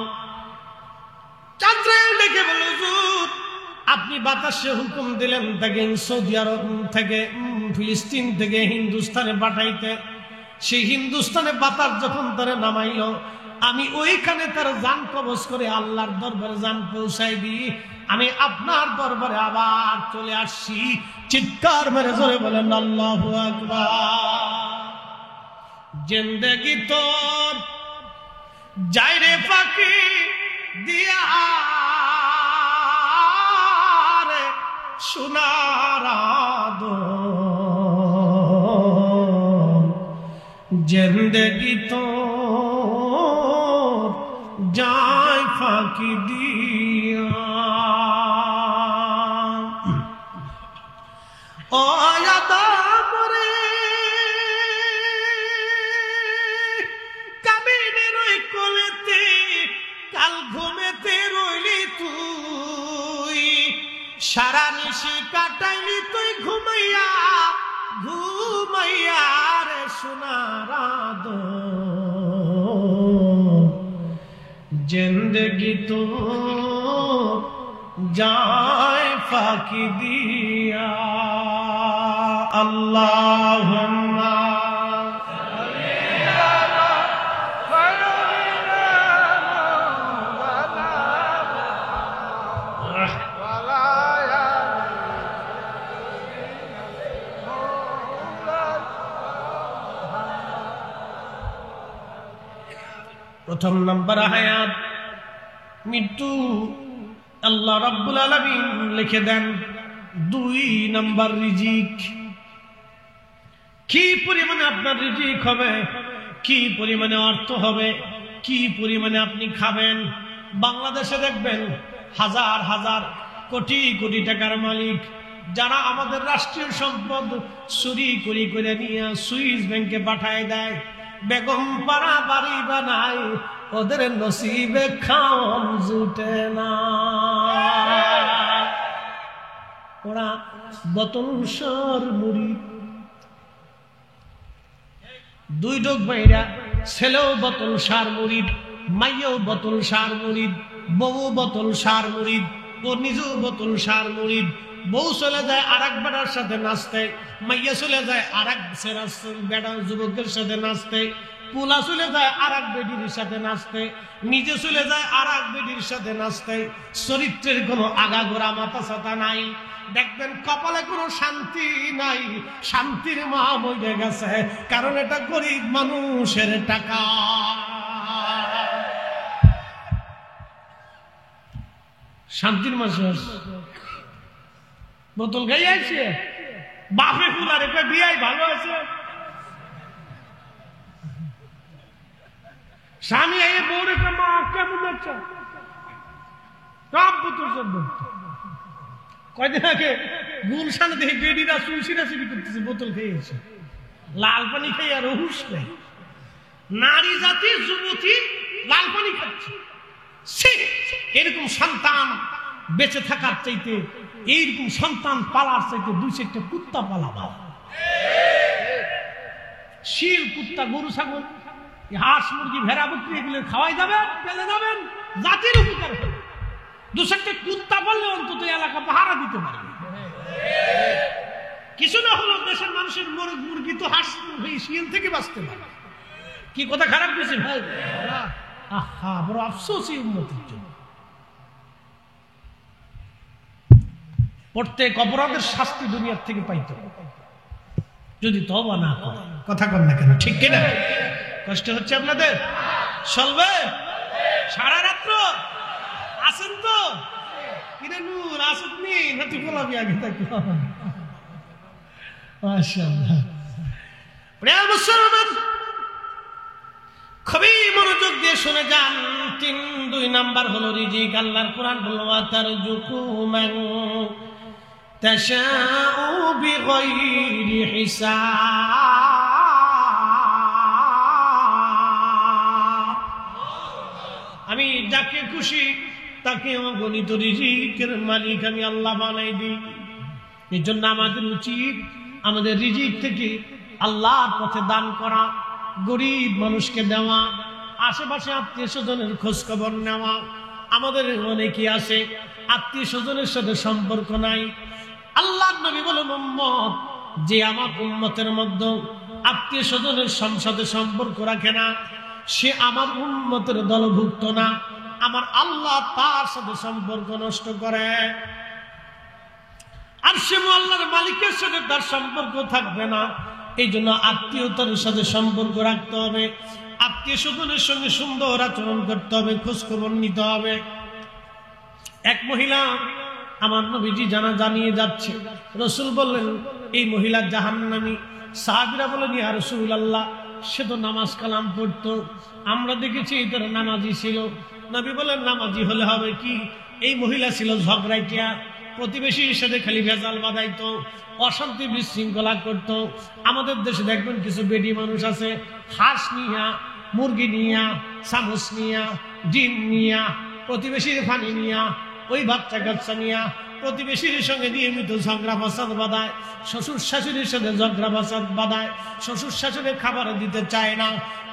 আজরাইল ডেকে বলল, হুজুর আপনি বাতাসে হুকুম দিলেন তাকে সৌদি আরব থেকে ফিলিস্তিন থেকে হিন্দুস্তানে পাঠাইতে, সেই হিন্দুস্তানে বাতাস যখন তারা নামাইল আমি ওইখানে তার জান কবজ করে আল্লাহর দরবারে জান পৌঁছাই দিই, আমি আপনার দরবারে আবার চলে আসছি। চিৎকার মেরে জোরে বলেন আল্লাহু আকবার। জিন্দেগি তোর যাইরে ফাঁকি দিয়া রে সোনার আদর, জিন্দেগি তোর যায় ফাঁকি দিয়া। ও আদম রে কাবিনের ওই কোলেতে কাল ঘুমেতে রইলি তুই, সারা নিশি কাটাইলি তুই ঘুমাইয়া ঘুমাইয়া রে সোনার আদর, জিন্দেগি তো যায় ফাঁকি দিয়া। আল্লাহুম্মা প্রথম নাম্বার হায়াত, মৃত্যু আল্লাহ রাব্বুল আলামিন লিখে দেন। 2 নাম্বার রিজিক, কি পরিমাণে আপনার রিজিক হবে, কি পরিমাণে অর্থ হবে, কি পরিমাণে আপনি খাবেন। বাংলাদেশে দেখবেন হাজার হাজার কোটি কোটি টাকার মালিক যারা আমাদের রাষ্ট্রীয় সম্পদ চুরি করে নিয়ে সুইস ব্যাংকে পাঠায় দেয়, বেগম পাড়া বাড়ি বানায়, ওদের নসিবে খাওয়ান জুটে না। ওরা বতনসর মুড়ি, 2 ডোক বাইরা, ছেলেও বোতল সার মুড়িদ, মাইয়াও বোতল সার মুড়িদ, বউ বোতল সার মুড়িদ, ও নিজেও বোতল সার মুড়িদ। বউ চলে যায় আরেক বেটার সাথে নাচতে, মাইয়া চলে যায় আরেক বেটা যুবকের সাথে নাচতে, পোলা চলে যায় আরেক বেটির সাথে নাচতে, নিজে চলে যায় আরেক বেটির সাথে নাচতে। চরিত্রের কোনো আগাগোড়া মাথা ছাতা নাই। দেখবেন কপালে কোনো শান্তি নাই, শান্তির মা বইয়ে গেছে, কারণ এটা গরিব মানুষের টাকা। শান্তির মাসে বোতল গাই আছে, বাপে ফুলারে বিয়াই ভালো আছে, স্বামী আইয়ে বউরে মা কেমন আছে, সব বোতল সব কয়দিন আগে গুলশানে দেখে বেডিরা সুলসিরাসিরি করতেছে, বোতল খেয়েছে, লাল পানি খেয়ে আর হুশ নেই। নারী জাতির যুবতী লাল পানি খাচ্ছে। এরকম সন্তান বেঁচে থাকার চাইতে, এইরকম সন্তান পালার চাইতে 2-4টা কুত্তা পালাবা। শিল, কুত্তা, গরু, ছাগল, হাঁস, মুরগি, ভেড়া, বকরি এগুলো খাওয়াই যাবেন, পেলে যাবেন, জাতির উপকার হবে। 2-4টা কুত্তা পাললে অন্তত এলাকা পাহারা দিতে পারবে। কিছু না হলো দেশের মানুষের মুরগি তো হাঁস শিল থেকে বাঁচতে পারে। কি কথা খারাপ গেছে ভাই? আহা, বড় আফসোস এই উম্মতের জন্য। প্রত্যেক অপরাধের শাস্তি দুনিয়ার থেকে পাইতে যদি তওবা না করে। কথা কন না কেন, ঠিক কিনা? কষ্ট হচ্ছে আপনাদের? চলবে সারা রাত্র আছেন তো? কিরে নূর আসেননি নাকি বলাবি আগে থাকি? মাশাআল্লাহ। প্রিয় মুসলমান, খুবই মনোযোগ দিয়ে শুনে যান। 2 নাম্বার হলো রিজিক। আল্লাহর কোরআন বলল তারজুকু মান তাশাউ বিগাইরি হিসাব। আমি যাকে খুশি তাকে অগণিত রিজিকের মালিক আমি আল্লাহ বানাই দিই। এই জন্য আমাদের উচিত আমাদের রিজিক থেকে আল্লাহর পথে দান করা, গরিব মানুষকে দেওয়া, আশেপাশে আত্মীয় স্বজনের খোঁজ খবর নেওয়া। আমাদের অনেকে আছে আত্মীয় স্বজনের সাথে সম্পর্ক নাই। আল্লাহর নবী বলেন, উম্মত যে আমার উম্মতের মধ্যে আত্মীয় স্বজনের সাথে সম্পর্ক রাখে না, সে আমার উম্মতের দলভুক্ত না। আমার আল্লাহ তার সাথে সম্পর্ক নষ্ট করে। আর সে আল্লাহর মালিকের সাথে তার সম্পর্ক থাকবে না। এই জন্য আত্মীয়তার সাথে সম্পর্ক রাখতে হবে, আত্মীয় স্বজনের সঙ্গে সুন্দর আচরণ করতে হবে, খোঁজখবর নিতে হবে। এক মহিলা আমার নবীজি জানিয়ে যাচ্ছে, রাসূল বললেন এই মহিলা জাহান্নামী। সাহাবীরা বলেন, ইয়া রাসূলুল্লাহ, সে তো নামাজ কালাম পড়তো, আমরা দেখেছি তার নামাজি ছিল। নবী বলেন, নামাজি হলে হবে কি? এই মহিলা ছিল ঝগড়াইটিয়া, প্রতিবেশীর সাথে খালি ভেজাল বাঁধাইতো, অশান্তি বিশৃঙ্খলা করতো। আমাদের দেশে দেখবেন কিছু বেডি মানুষ আছে, হাঁস নিয়া, মুরগি নিয়া, চামচ নিয়া, ডিম নিয়া, প্রতিবেশীর পানি নিয়া, ওই বাচ্চা কাচ্চা নিয়া প্রতিবেশীর সঙ্গে নিয়মিত ঝগড়া ফাসাদ বাঁধায়, শ্বশুর শাশুড়ির সাথে ঝগড়া ফাসাদ বাঁধায়, শ্বশুর শাশুড়ি খাবার দিতে চায় না।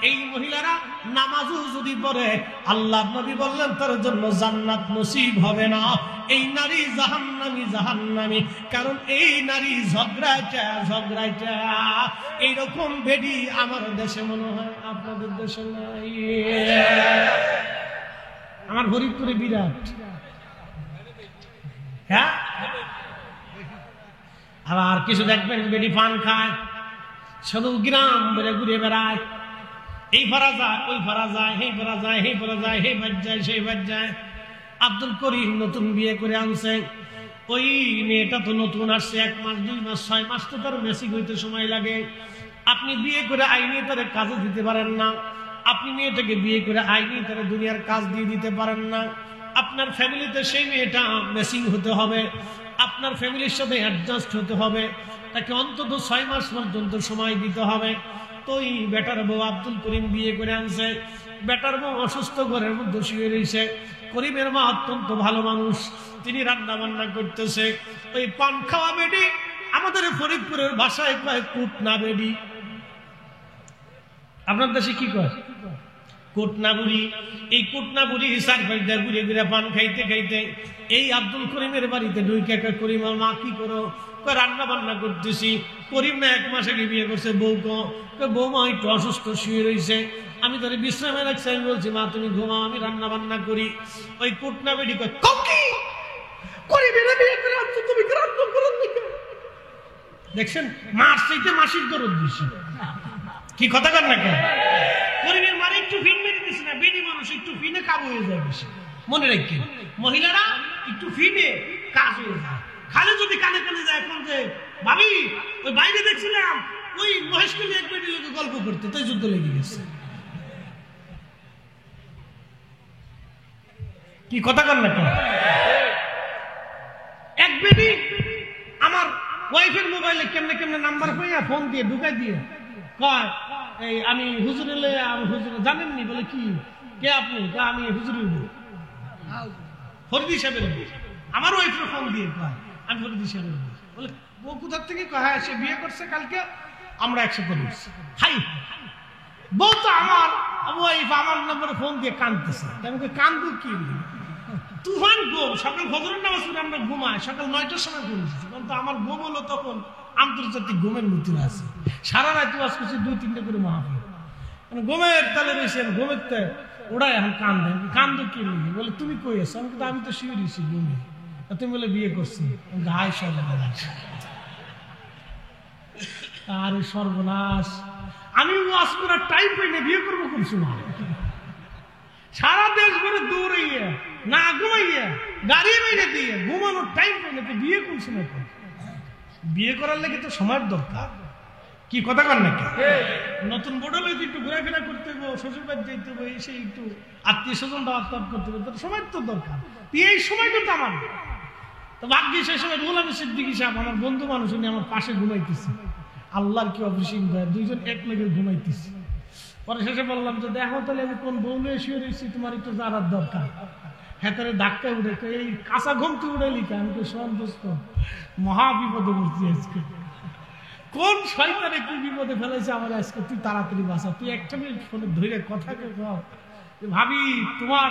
এই মহিলারা নামাজও যদি পড়ে, আল্লাহ নবী বললেন তার জন্য জান্নাত নসিব হবে না। এই নারী জাহান্নামী। কারণ এই নারী ঝগড়াইটা এইরকম বেডি আমার দেশে মনে হয়, আপনাদের দেশে নাই। আমার ফরিদপুরে বিরাট, হ্যাঁ। আবার কিছু দেখবেন বেডি পান খায়, শুধু গ্রাম বেড়ে ঘুরে বেড়ায়। এই ভাড়া যায়, ওই ভাড়া যায়, হে ভাড়া যায়, হে ভাড়া যায়, হে বাদ যায়, সেই বাদ যায়। আব্দুল করিম নতুন বিয়ে করে আনছে, ওই মেয়েটা তো নতুন আসছে, 1 মাস 2 মাস 6 মাস তো তার বেশি হইতে সময় লাগে। আপনি বিয়ে করে আইনি তার কাজে দিতে পারেন না, আপনি মেয়েটাকে বিয়ে করে আইনি তার দুনিয়ার কাজ দিয়ে দিতে পারেন না। আপনার ফ্যামিলিতে সেই মেয়েটা মেসিং হতে হবে, আপনার ফ্যামিলির সাথে অ্যাডজাস্ট হতে হবে, তাকে অন্তত 6 মাস পর্যন্ত সময় দিতে হবে। তো এই বেটার বউ আব্দুল করিম বিয়ে করে আনছে, বেটার বউ অসুস্থ ঘরের মধ্যে শুয়ে রয়েছে। করিমের মা অত্যন্ত ভালো মানুষ, তিনি রান্না বান্না করতেছে। ওই পান খাওয়া বেডি, আমাদের ফরিদপুরের ভাষায় কয় কুটনা বেডি, আপনার দেশে কি কয় কুটনা বুড়ি। এই কুটনা বুড়ি চারপাশে ঘুরে ঘুরে পান খাইতে খাইতে এই আব্দুল করিমের বাড়িতে ঢুকে করিম মা কি করো, রান্না বান্না করতেছি। করিম না 1 মাস আগে বিয়ে করছে, বৌমা একটু অসুস্থ শুয়ে রয়েছে, আমি তার বিশ্রামে রাখছি। আমি বলছি মা তুমি ঘুমাও, আমি রান্না বান্না করি। ওই কুটনা বেডি কয় দেখছেন মার চাইতে মাসির দরদ দিছি, কি কথা কর না কেন? করিমের মারে একটু ফিন মেরে দিছি না, বেডি মানুষ একটু ফিনে কাবু হয়ে যায় বেশি। মনে রাখেন মহিলারা একটু ফিনে কাজ হয়ে যায়, খালি যদি কানে কানে যায় এখন যে ভাবি ওই বাইরে দেখছিলাম ওই মহেশকে এক বেডি লোকে গল্প করতে, তাই যুদ্ধ লেগে গেছে। কি কথা কর না কেন? এক বেডি আমার ওয়াইফের মোবাইলে কেমনে কেমনে নাম্বার পাইয়া ফোন দিয়ে ঢুকাই দিয়ে কয় এই আমি হুজুরে, আমি হুজুরে জানেননি। বলে কি কে আপনি? আমি হুজুরের বউ, ফরিদি সাহেবের বউ। আমার ওয়াইফের ফোন দিয়ে কয় আমি ফরিদি সাহেবের বউ। বলে বউ কোথার থেকে? কয় সে বিয়ে করছে কালকে, আমরা একসাথে বলছি। হাই বউ তো আমার ওয়াইফ আমার নম্বরে ফোন দিয়ে কাঁদতেছে। আমাকে কান্দু কি তুফান ঘুম, সকাল ফজরের নামাজ পড়ে আমরা ঘুমাই, সকাল 9টার সময় ঘুমিয়েছি। কিন্তু আমার ঘুম হলো তখন আন্তর্জাতিক ঘুমের মৃত্যু আছে, সারা রাত ওয়াজ করছি 2-3টে করে মাহফিল, মানে ঘুমের তালে রয়েছে, ঘুমের ওরাই এখন কান্দু কি লিখি। বলে তুমি কই আছো? আমি কিন্তু আমি তো শুয়ে রয়েছি ঘুমে। তুমি বলে বিয়ে করছি। হাই সর্বনাশ, আরে সর্বনাশ, আমি ওয়াজ করার টাইম পাই না, বিয়ে করবো কোন সময়? সারা দেশ ভরে দৌড়াইয়া না ঘুমাইয়া গাড়ি বাইরে দিয়ে ঘুমানোর টাইম পাই না, তো বিয়ে কোন সময় করবো? বিয়ে করার লাগে তো সময়ের দরকার, কি কথা কর নাকি? নতুন বোর্ডে লইতে একটু ঘোরাফেরা করতে হবো, শ্বশুর বাড়ি যেতে হবে, এসে একটু আত্মীয় স্বজন দাওয়াত করতে হবে, তো সময়ের তো দরকার। এই সময়টা তো আমার তো ভাগ্যে সেই সময় রুহুল আমিন সিদ্দিকী সাহেব আমার বন্ধু মানুষ, উনি আমার পাশে ঘুমাইতেছে। আল্লাহর কি অফিসিং হয়, দুইজন এক লেগে ঘুমাইতেছে। পরে শেষে বললাম যে দেখো তাহলে আমি কোন বউলে শুয়ে রয়েছি, তোমার একটু জানার দরকার। হ্যাঁ তাহলে ধাক্কা উঠে এই কাঁচা ঘুম তুই উড়ে লিখা। আমি তো সন্তুষ্ট, মহা বিপদে পড়ছি আজকে। কোন শয়তানে কি বিপদে ফেলেছে আমার আজকে, তুই তাড়াতাড়ি বাঁচা। তুই একটা মিনিট ফোনে ধরে কথা কে ভাবি, তোমার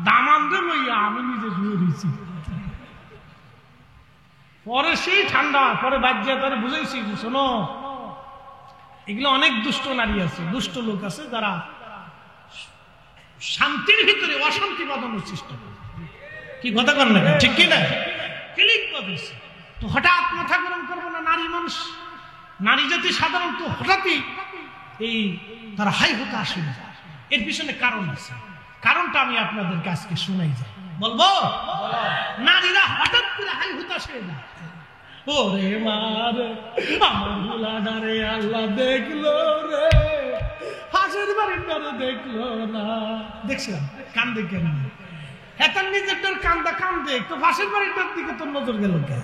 দামানরে লইয়া আমি নিজে শুয়ে রয়েছি। পরে সেই ঠান্ডা, পরে বাজ্যা তারা বুঝাইছি যে শোনো, এগুলো অনেক দুষ্ট নারী আছে, দুষ্ট লোক আছে যারা শান্তির ভিতরে অশান্তি বাঁধানোর চেষ্টা করে। কি কথা কর না ঠিক কি না? তো হঠাৎ মাথা গরম করবো না, নারী মানুষ, নারী জাতি সাধারণত হঠাৎই এই তারা হাই হতে আসে না। এর পিছনে কারণ আছে, কারণটা আমি আপনাদেরকে আজকে শোনাই যাই, বলবো। নারীরা হঠাৎ করে হাই হতে আসে না। ওরে মারে আমার ভুলাডারে আল্লাহ দেখলো রে, হাসের বাড়ির দ্বারে দেখলো না। দেখছিলাম কান্দে কেন? হ্যাঁ তার নিজের কান্দা কান্দে, তো পাশের বাড়িটার দিকে তোর নজর গেল কে?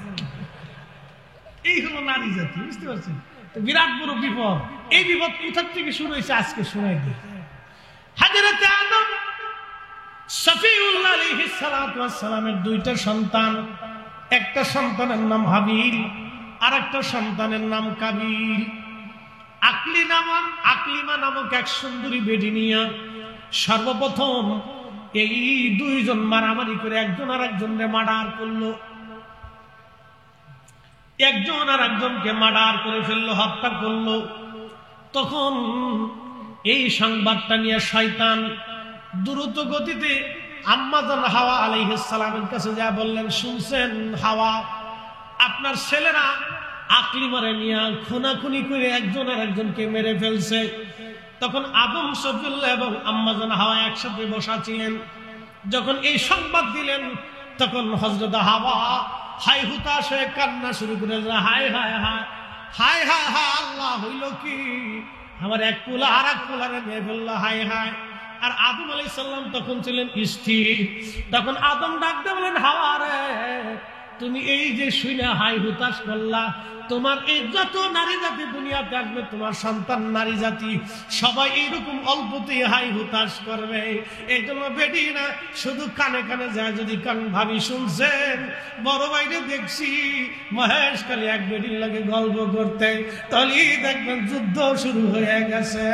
এই হলো নারী জাতি, বুঝতে পারছেন? বিরাট বড় বিপদ। এই বিপদ কোথার থেকে শুরু হয়েছে আজকে শোনাই দিই। হযরত আদম সফিউল্লাহ আলাইহিস সালাতু ওয়াস সালামের 2টা সন্তান, একটা সন্তানের নাম হাবিল, আর একটা সন্তানের নাম কাবিল। আকলিমা নামক এক সুন্দরী বেডি নিয়া সর্বপ্রথম এই 2জন মারামারি করে একজন আর একজনকে মার্ডার করলো, একজন আর একজনকে মার্ডার করে ফেললো, হত্যা করলো। তখন এই সংবাদটা নিয়ে শয়তান দ্রুত গতিতে আম্মাজান হাওয়া আলাইহিস সালামের কাছে যা বললেন, শুনছেন হাওয়া, আপনার ছেলেরা আকলি মারে নিয়ে খুনাখুনি করে একজন আর একজনকে মেরে ফেলছে। তখন আদম সফিউল্লাহ এবং আম্মাজান হাওয়া একসাথে বসা ছিলেন। যখন এই সংবাদ দিলেন তখন হযরত হাওয়া হাই হুতাশ হয়ে কান্না শুরু করে, হায় হায় হায় হায় হায় হায়, আল্লাহ হইল কি, আমার এক পোলা আর এক পোলারে মেরে ফেললো, হায় হায়। আর আদম আলাইহিস সালাম তখন ছিলেন স্থির। তখন আদম ডাক দিয়ে বলেন, হাওয়া রে, তুমি এই যে শুনে হাই হুতাশ করলা, তোমার এই যত নারী জাতি দুনিয়াতে আসবে, তোমার সন্তান নারী জাতি সবাই এইরকম অল্পতেই হাই হুতাশ করবে। এই জন্য বেডি না শুধু কানে কানে যায়, যদি কান ভাবি শুনছেন, বড় বাইরে দেখছি মহেশ খালি এক বেডির লাগে গল্প করতে, তলি দেখবেন যুদ্ধ শুরু হয়ে গেছে।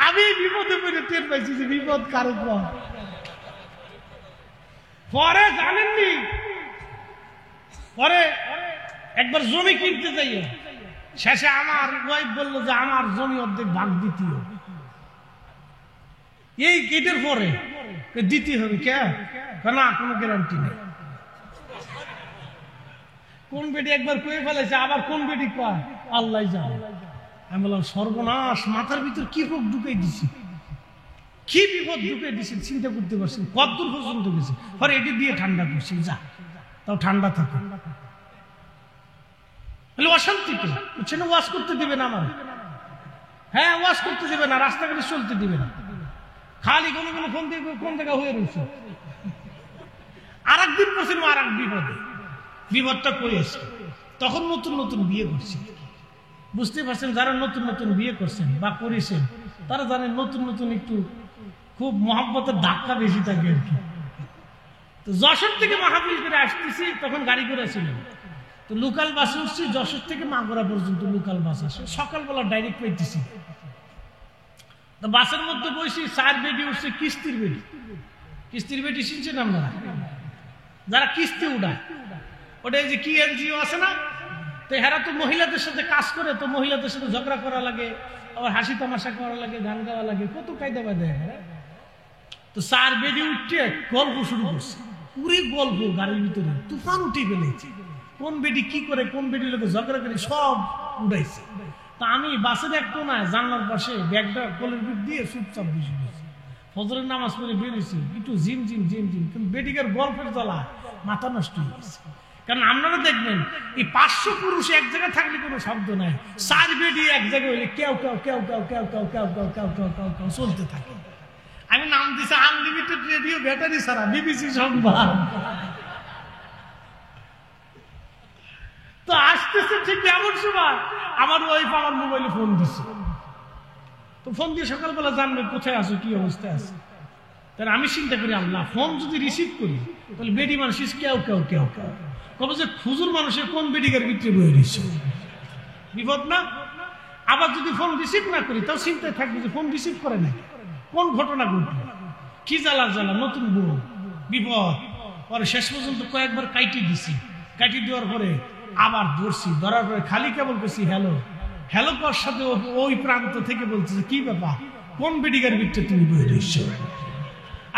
আমি বিপদে পড়ে টের পাইছি যে বিপদ কারো পরে জানেননি। পরে একবার জমি কিনতে যাই, শেষে আমার ওয়াইফ বললো যে আমার জমি অর্ধেক ভাগ দিতে হবে। এই কেটের পরে দিতে হবে, কে না কোনো গ্যারান্টি নেই। কোন বেটি একবার কয়ে ফেলেছে, আবার কোন বেটি কয় আল্লাহ জানে। আমি বললাম সর্বনাশ, মাথার ভিতর কি রোগ ঢুকে দিছি, কি বিপদ ঢুকে দিছি, চিন্তা করতে পারছেন কতদূর পর্যন্ত গেছে। পরে এটি দিয়ে ঠান্ডা করছি, যা তাও ঠান্ডা থাকে। অশান্তি তো বুঝছে না, ওয়াশ করতে দিবে না আমার, হ্যাঁ ওয়াশ করতে দিবে না, রাস্তাঘাটে চলতে দিবে না, খালি কোনো কোনো ফোন দিয়ে কোন জায়গা হয়ে রয়েছে। আর একদিন পড়ছিল আর এক বিপদে, বিপদটা করে এসছে। তখন নতুন নতুন বিয়ে করছি, বুঝতে পারছেন, যারা নতুন নতুন বিয়ে করছেন বা করেছেন তারা জানেন নতুন নতুন একটু খুব মহব্বতের ধাক্কা বেশি থাকে আর কি। তো যশোর থেকে মাহফিল করে আসতেছি, তখন গাড়ি করে ছিলেন, তো লোকাল বাসে উঠছি, যশোর থেকে মাগুরা পর্যন্ত লোকাল বাস আসে, সকালবেলা ডাইরেক্ট পাইতেছি। তো বাসের মধ্যে বসি, 4 বেডি উঠছে কিস্তির বেডি। কিস্তির বেডি শুনছেন আপনারা, যারা কিস্তি উঠায়, ওটা এই যে কি এনজিও আছে না, তো এরা তো মহিলাদের সাথে কাজ করে, তো মহিলাদের সাথে ঝগড়া করা লাগে, আবার হাসি তামাশা করা লাগে, গান গাওয়া লাগে, কত কায়দা বাদে। তো 4 বেডি উঠে গল্প শুরু করছে, পুরি গল্প গাড়ির ভিতরে তুফান উঠে ফেলেছে, কোন বেডি কি করে, কোন বেডির লোকে ঝগড়া করে সব উঠাইছে। তা আমি বাসের এক কোনায় জানলার পাশে ব্যাগটা কোলের পিঠ দিয়ে চুপচাপ বসে গেছি, ফজরের নামাজ পড়ে বেরিয়েছি, একটু জিম জিম জিম জিম, কিন্তু বেডিকের গল্পের জ্বালা মাথা নষ্ট হয়ে গেছে। কারণ আপনারা দেখবেন এই 500 পুরুষ এক জায়গায় থাকলে কোনো শব্দ নাই, 4 বেডি এক জায়গায় হইলে কেউ কেউ কেউ কেউ কেউ কেউ কেউ কেউ কেউ কেউ কেউ কেউ চলতে থাকে। আমি নাম দিছি আনলিমিটেড রেডিও ব্যাটারি ছাড়া, বিবিসি সংবাদ। তো আসতেছে ঠিক এমন সময় আমার ওয়াইফ আমার মোবাইলে ফোন দিচ্ছে, তো ফোন দিয়ে সকালবেলা জানবে কোথায় আছো, কি অবস্থায় আছে। তাহলে আমি চিন্তা করি, আল্লাহ ফোন যদি রিসিভ করি তাহলে বেডি মানুষ কেউ কেউ কেউ কেউ কবে যে খুজুর মানুষের কোন বেডিকার ভিতরে বয়ে দিচ্ছে, বিপদ না। আবার যদি ফোন রিসিভ না করি তাও চিন্তায় থাকবে যে ফোন রিসিভ করে না, কোন ঘটনা ঘটলো, কি জ্বালা জ্বালা, নতুন বউ, বিপদ। পরে শেষ পর্যন্ত কয়েকবার কাইটি দিছি, কাইটি দেওয়ার পরে আবার ধরছি, ধরার পরে খালি কেবল করছি হ্যালো হ্যালো কর সাথে ওই প্রান্ত থেকে বলতেছে কি ব্যাপার, কোন বেডিকার ভিতরে তুমি বয়ে দিচ্ছ।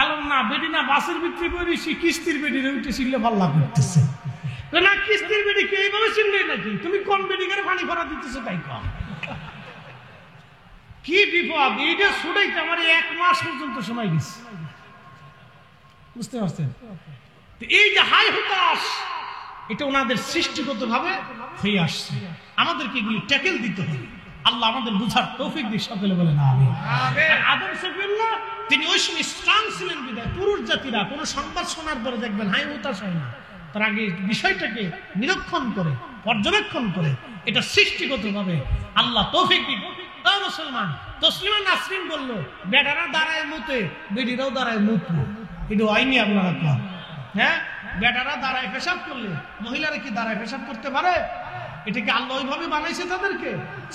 আলম না বেডি না, বাসের ভিতরে বয়ে দিচ্ছি, কিস্তির বেডির ওইটা ছিললে পাল্লা করতেছে না, কিস্তির বেডি কে এইভাবে চিনলে নাকি, তুমি কোন বেডিকারে পানি ভরা দিতেছো তাই কম। কি বিপদ, এইটা ছুটাইতে আমার 1 মাস পর্যন্ত সময় গেছে, বুঝতে পারছেন। এই যে হাই হতাশ, এটা ওনাদের সৃষ্টিগত ভাবে হয়ে আসছে, আমাদেরকে এগুলি ট্যাকেল দিতে হবে। আল্লাহ আমাদের বুঝার তৌফিক দিয়ে সকলে বলেন আমিন। আদম সফিউল্লাহ তিনি ওই সময় স্ট্রং ছিলেন বিধায় পুরুষ জাতিরা কোনো সংবাদ শোনার পরে দেখবেন হাই হতাশ হয় না, তার আগে বিষয়টাকে নিরীক্ষণ করে পর্যবেক্ষণ করে এটা সৃষ্টিগত ভাবে আল্লাহ তৌফিক দিন। মুসলমান তসলিমা নাসরিন বললো, বেটারা দাঁড়ায় মুতে, বেডিরাও দাঁড়ায় মুতবো, এটা হয়নি আপনারা কম। হ্যাঁ, বেটারা দাঁড়ায় পেশাব করলে মহিলারা কি দাঁড়ায় পেশাব করতে পারে? এটাকে আল্লাহ ওইভাবে বানাইছে তাদেরকে,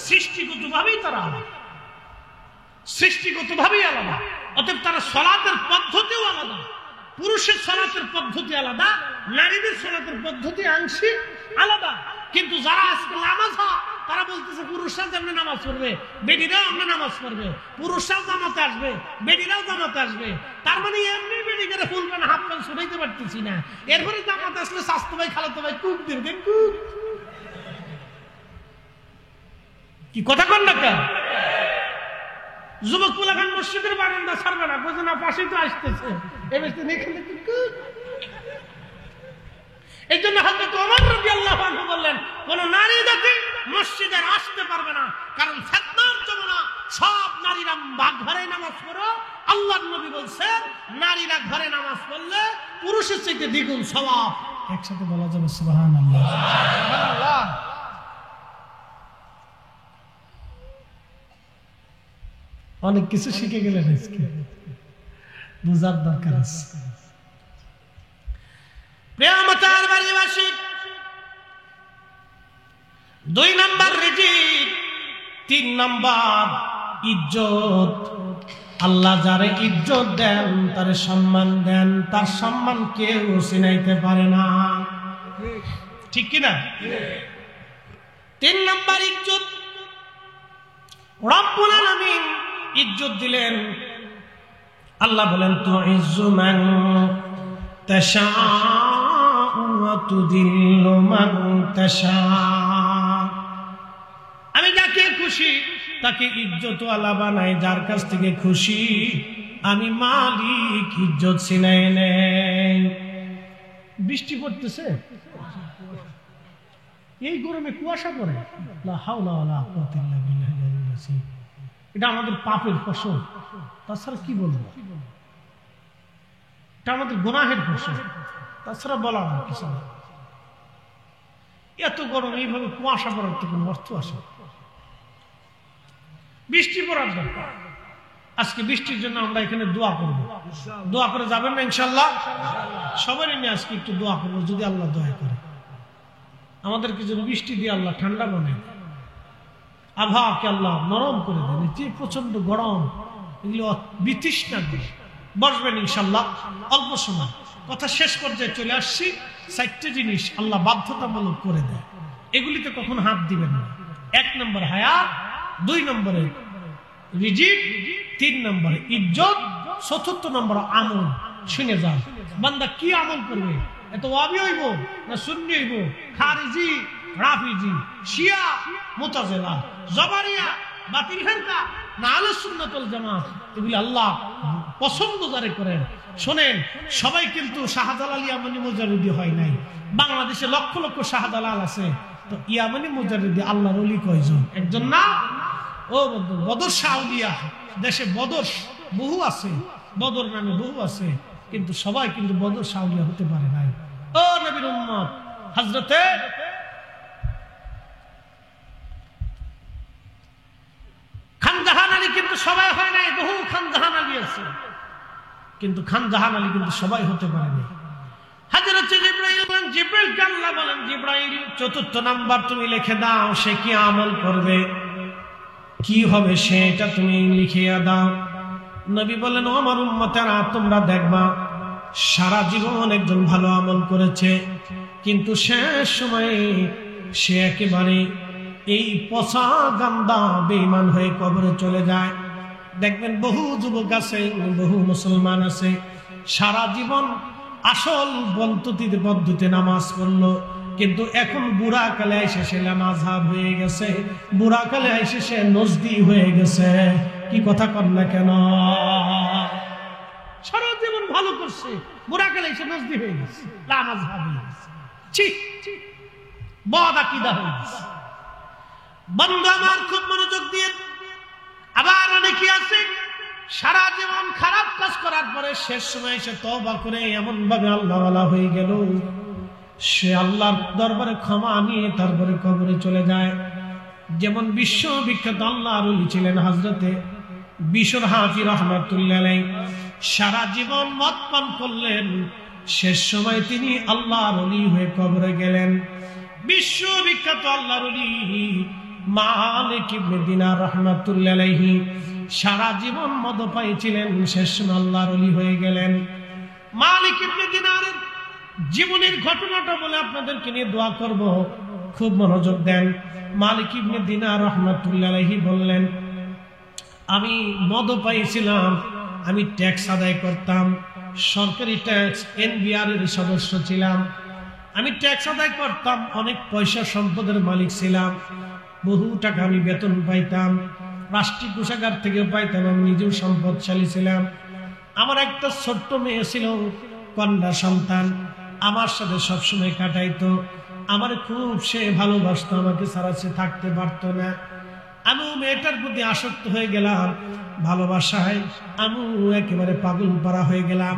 সৃষ্টিগত ভাবেই তারা আলাদা, সৃষ্টিগত ভাবেই আলাদা। অতএব তারা সালাতের পদ্ধতিও আলাদা, পুরুষের সালাতের পদ্ধতি আলাদা, নারীদের সালাতের পদ্ধতি আংশিক আলাদা। কিন্তু যারা আজকে লামাজা তারা বলতেছে পুরুষরা যেমন নামাজ পড়বে বেটিরাও আমরা নামাজ পড়বে, পুরুষরাও জামাতে আসবে বেটিরাও জামাতে আসবে। তার মানে এমনি বেটি করে ফুল প্যান্ট হাফ প্যান্ট শুনাইতে পারতেছি না, এরপরে জামাতে আসলে স্বাস্থ্য ভাই খালাতো ভাই কুক দিবে কুক। কি কথা কন না কেন? যুবক পোলাখান মসজিদের বারান্দা ছাড়বে না, বোঝে না পাশেই তো আসতেছে, এই জন্য হযরত ওমর রাদিয়াল্লাহু আনহু বললেন কোন নারী জাতি মসজিদে আসতে পারবে না, কারণ ফিতনার জমানা, সব নারীরা ঘরে নামাজ পড়ো। আল্লাহর নবী বলছেন নারীরা ঘরে নামাজ পড়লে পুরুষের চাইতে দ্বিগুণ সওয়াব। একসাথে বলা যাবে সুবহানাল্লাহ। সুবহানাল্লাহ। অনেক কিছু শিখে গেলেন, আজকে বুঝার দরকার আছে। প্রিয়মতার বাড়িবাসী, 2 নাম্বার রিজিক, 3 নাম্বার ইজ্জত। আল্লাহ যারে ইজ্জত দেন তারে সম্মান দেন, তার সম্মান কেউ চিনাইতে পারে না, ঠিক কিনা? 3 নাম্বার ইজ্জত। রব্বুল আলামিন ইজ্জত দিলেন। আল্লাহ বলেন তুইজ্জু মান তাশাউ ওয়া তুযিল্লু মান তাশাউ। আমি যাকে খুশি তাকে ইজ্জত ওয়ালা বানাই, যার কাছ থেকে খুশি আমি মালিক ইজ্জত ছিনাই নেই। বৃষ্টি পড়তেছে, এই গরমে কুয়াশা পড়ে, লা হাওলা ওয়ালা কুওয়াতা ইল্লা বিল্লাহ। এটা আমাদের পাপের ফসল, তাছাড়া কি বলবো? এটা আমাদের গুনাহের ফসল, তাছাড়া বলার কিছু না। এত গরম এইভাবে কুয়াশা পড়ার তো কোনো অর্থ আসে? বৃষ্টি পড়ার দরকার। আজকে বৃষ্টির জন্য আমরা এখানে দোয়া করবো, দোয়া করে যাবেন না ইনশাল্লাহ? সবাই নিয়ে আজকে একটু দোয়া করবো, যদি আল্লাহ দয়া করে আমাদেরকে যদি বৃষ্টি দিয়ে আল্লাহ ঠান্ডা বানায়, আবহাওয়াকে আল্লাহ নরম করে দেন। যে প্রচন্ড গরম, এগুলো বিতৃষ্ণা দিয়ে বসবেন ইনশাল্লাহ। অল্প সময়, কথা শেষ পর্যায়ে চলে আসছি। 4টে জিনিস আল্লাহ বাধ্যতামূলক করে দেয়, এগুলিতে কখন হাত দিবেন না। 1 নম্বর হায়াত, 2 নম্বরে রিজিক, 3 নম্বরে ইজ্জত, 4র্থ নম্বর আমল। শুনে যান বান্দা কি আমল করবে। এত ওয়াহাবি হইব না সুন্নি হইব, খারিজি রাফিজি, শিয়া মুতাজিলা, জবারিয়া বাতিল ফিরকা না আহলে সুন্নাত ওয়াল জামাত, এগুলি আল্লাহ পছন্দ যারে করেন। শোনেন, সবাই কিন্তু শাহজালাল ইয়ামানি মুজারিদি হয় নাই। বাংলাদেশে লক্ষ লক্ষ শাহজালাল আছে, তো ইয়ামানি মুজারিদি আল্লাহর ওলি কয়জন? একজন না? ও বন্ধু, বদর শাহলিয়া, দেশে বদর বহু আছে, বদর নামে বহু আছে, কিন্তু সবাই কিন্তু বদর শাহলিয়া হতে পারে নাই। ও নবীর উম্মত, হযরতে খান জাহান আলী কিন্তু সবাই হয় নাই, বহু খান জাহান আলী আছে, কিন্তু খান জাহান আলী কিন্তু সবাই হতে পারেনি। হযরত জিবরাইল বলেন, জিবরাইলকে আল্লাহ বলেন, জিবরাইল 4র্থ নাম্বার তুমি লিখে দাও, সে কি আমল করবে, কি হবে সেটা তুমি লিখিয়ে দাও। নবী বলেন, ও আমার উম্মতেরা, তোমরা দেখবা সারা জীবন একজন ভালো আমল করেছে, কিন্তু শেষ সময়ে সে একেবারে এই পচা গান্দা বেঈমান হয়ে কবরে চলে যায়। দেখবেন বহু যুবক আছে, বহু মুসলমান আছে, সারা জীবন আসল পদ্ধতিতে নামাজ পড়লো, কিন্তু এখন বুড়া কালে এসে সে নামাজহাব হয়ে গেছে, বুড়া কালে এসে সে নজদি হয়ে গেছে। কি কথা কর না কেন? সারা জীবন ভালো করছে, বুড়া কালে এসে নজদি হয়ে গেছে, নামাজহাব হয়ে গেছে, ঠিক বদ আকীদা হয়ে গেছে। বন্ধু আমার, খুব মনোযোগ দিয়ে, আবার অনেকে আছে সারা জীবন খারাপ কাজ করার পরে শেষ সময় সে তওবা করে এমন ভাবে আল্লাহওয়ালা হয়ে গেল, সে আল্লাহর দরবারে ক্ষমা নিয়ে তারপরে কবরে চলে যায়। যেমন বিশ্ববিখ্যাত আল্লাহর ওলি ছিলেন হযরতে বিশর হাফি রাহমাতুল্লাহ আলাইহি, সারা জীবন মদ পান করলেন, শেষ সময় তিনি আল্লাহর ওলি হয়ে কবরে গেলেন। বিশ্ববিখ্যাত আল্লাহর ওলি মালিক ইবনে দিনার রাহমাতুল্লাহ আলাইহি সারা জীবন মদ পাইছিলেন, শেষ সময় আল্লাহর ওলি হয়ে গেলেন। মালিক ইবনে দিনারের জীবনের ঘটনাটা বলে আপনাদেরকে নিয়ে দোয়া করব। খুব মনোযোগ দেন। মালিক ইবনে দিনার রাহমাতুল্লাহি আলাইহি বললেন, আমি মদ পাইছিলাম, আমি ট্যাক্স আদায় করতাম, সরকারি ট্যাক্স এনবিআর এর সদস্য ছিলাম, আমি ট্যাক্স আদায় করতাম, অনেক পয়সা সম্পদের মালিক ছিলাম, বহু টাকা আমি বেতন পাইতাম, রাষ্ট্রীয় কোষাগার থেকে পাইতাম, আমি নিজেও সম্পদশালী ছিলাম। আমার একটা ছোট্ট মেয়ে ছিল, কন্যা সন্তান, আমার সাথে সবসময় কাটাইতো, আমার খুব সে ভালোবাসতো, আমাকে ছাড়া সে থাকতে পারতো না। আমি মেয়েটার প্রতি আসক্ত হয়ে গেলাম, ভালোবাসায় আমি একেবারে পাগল পারা হয়ে গেলাম।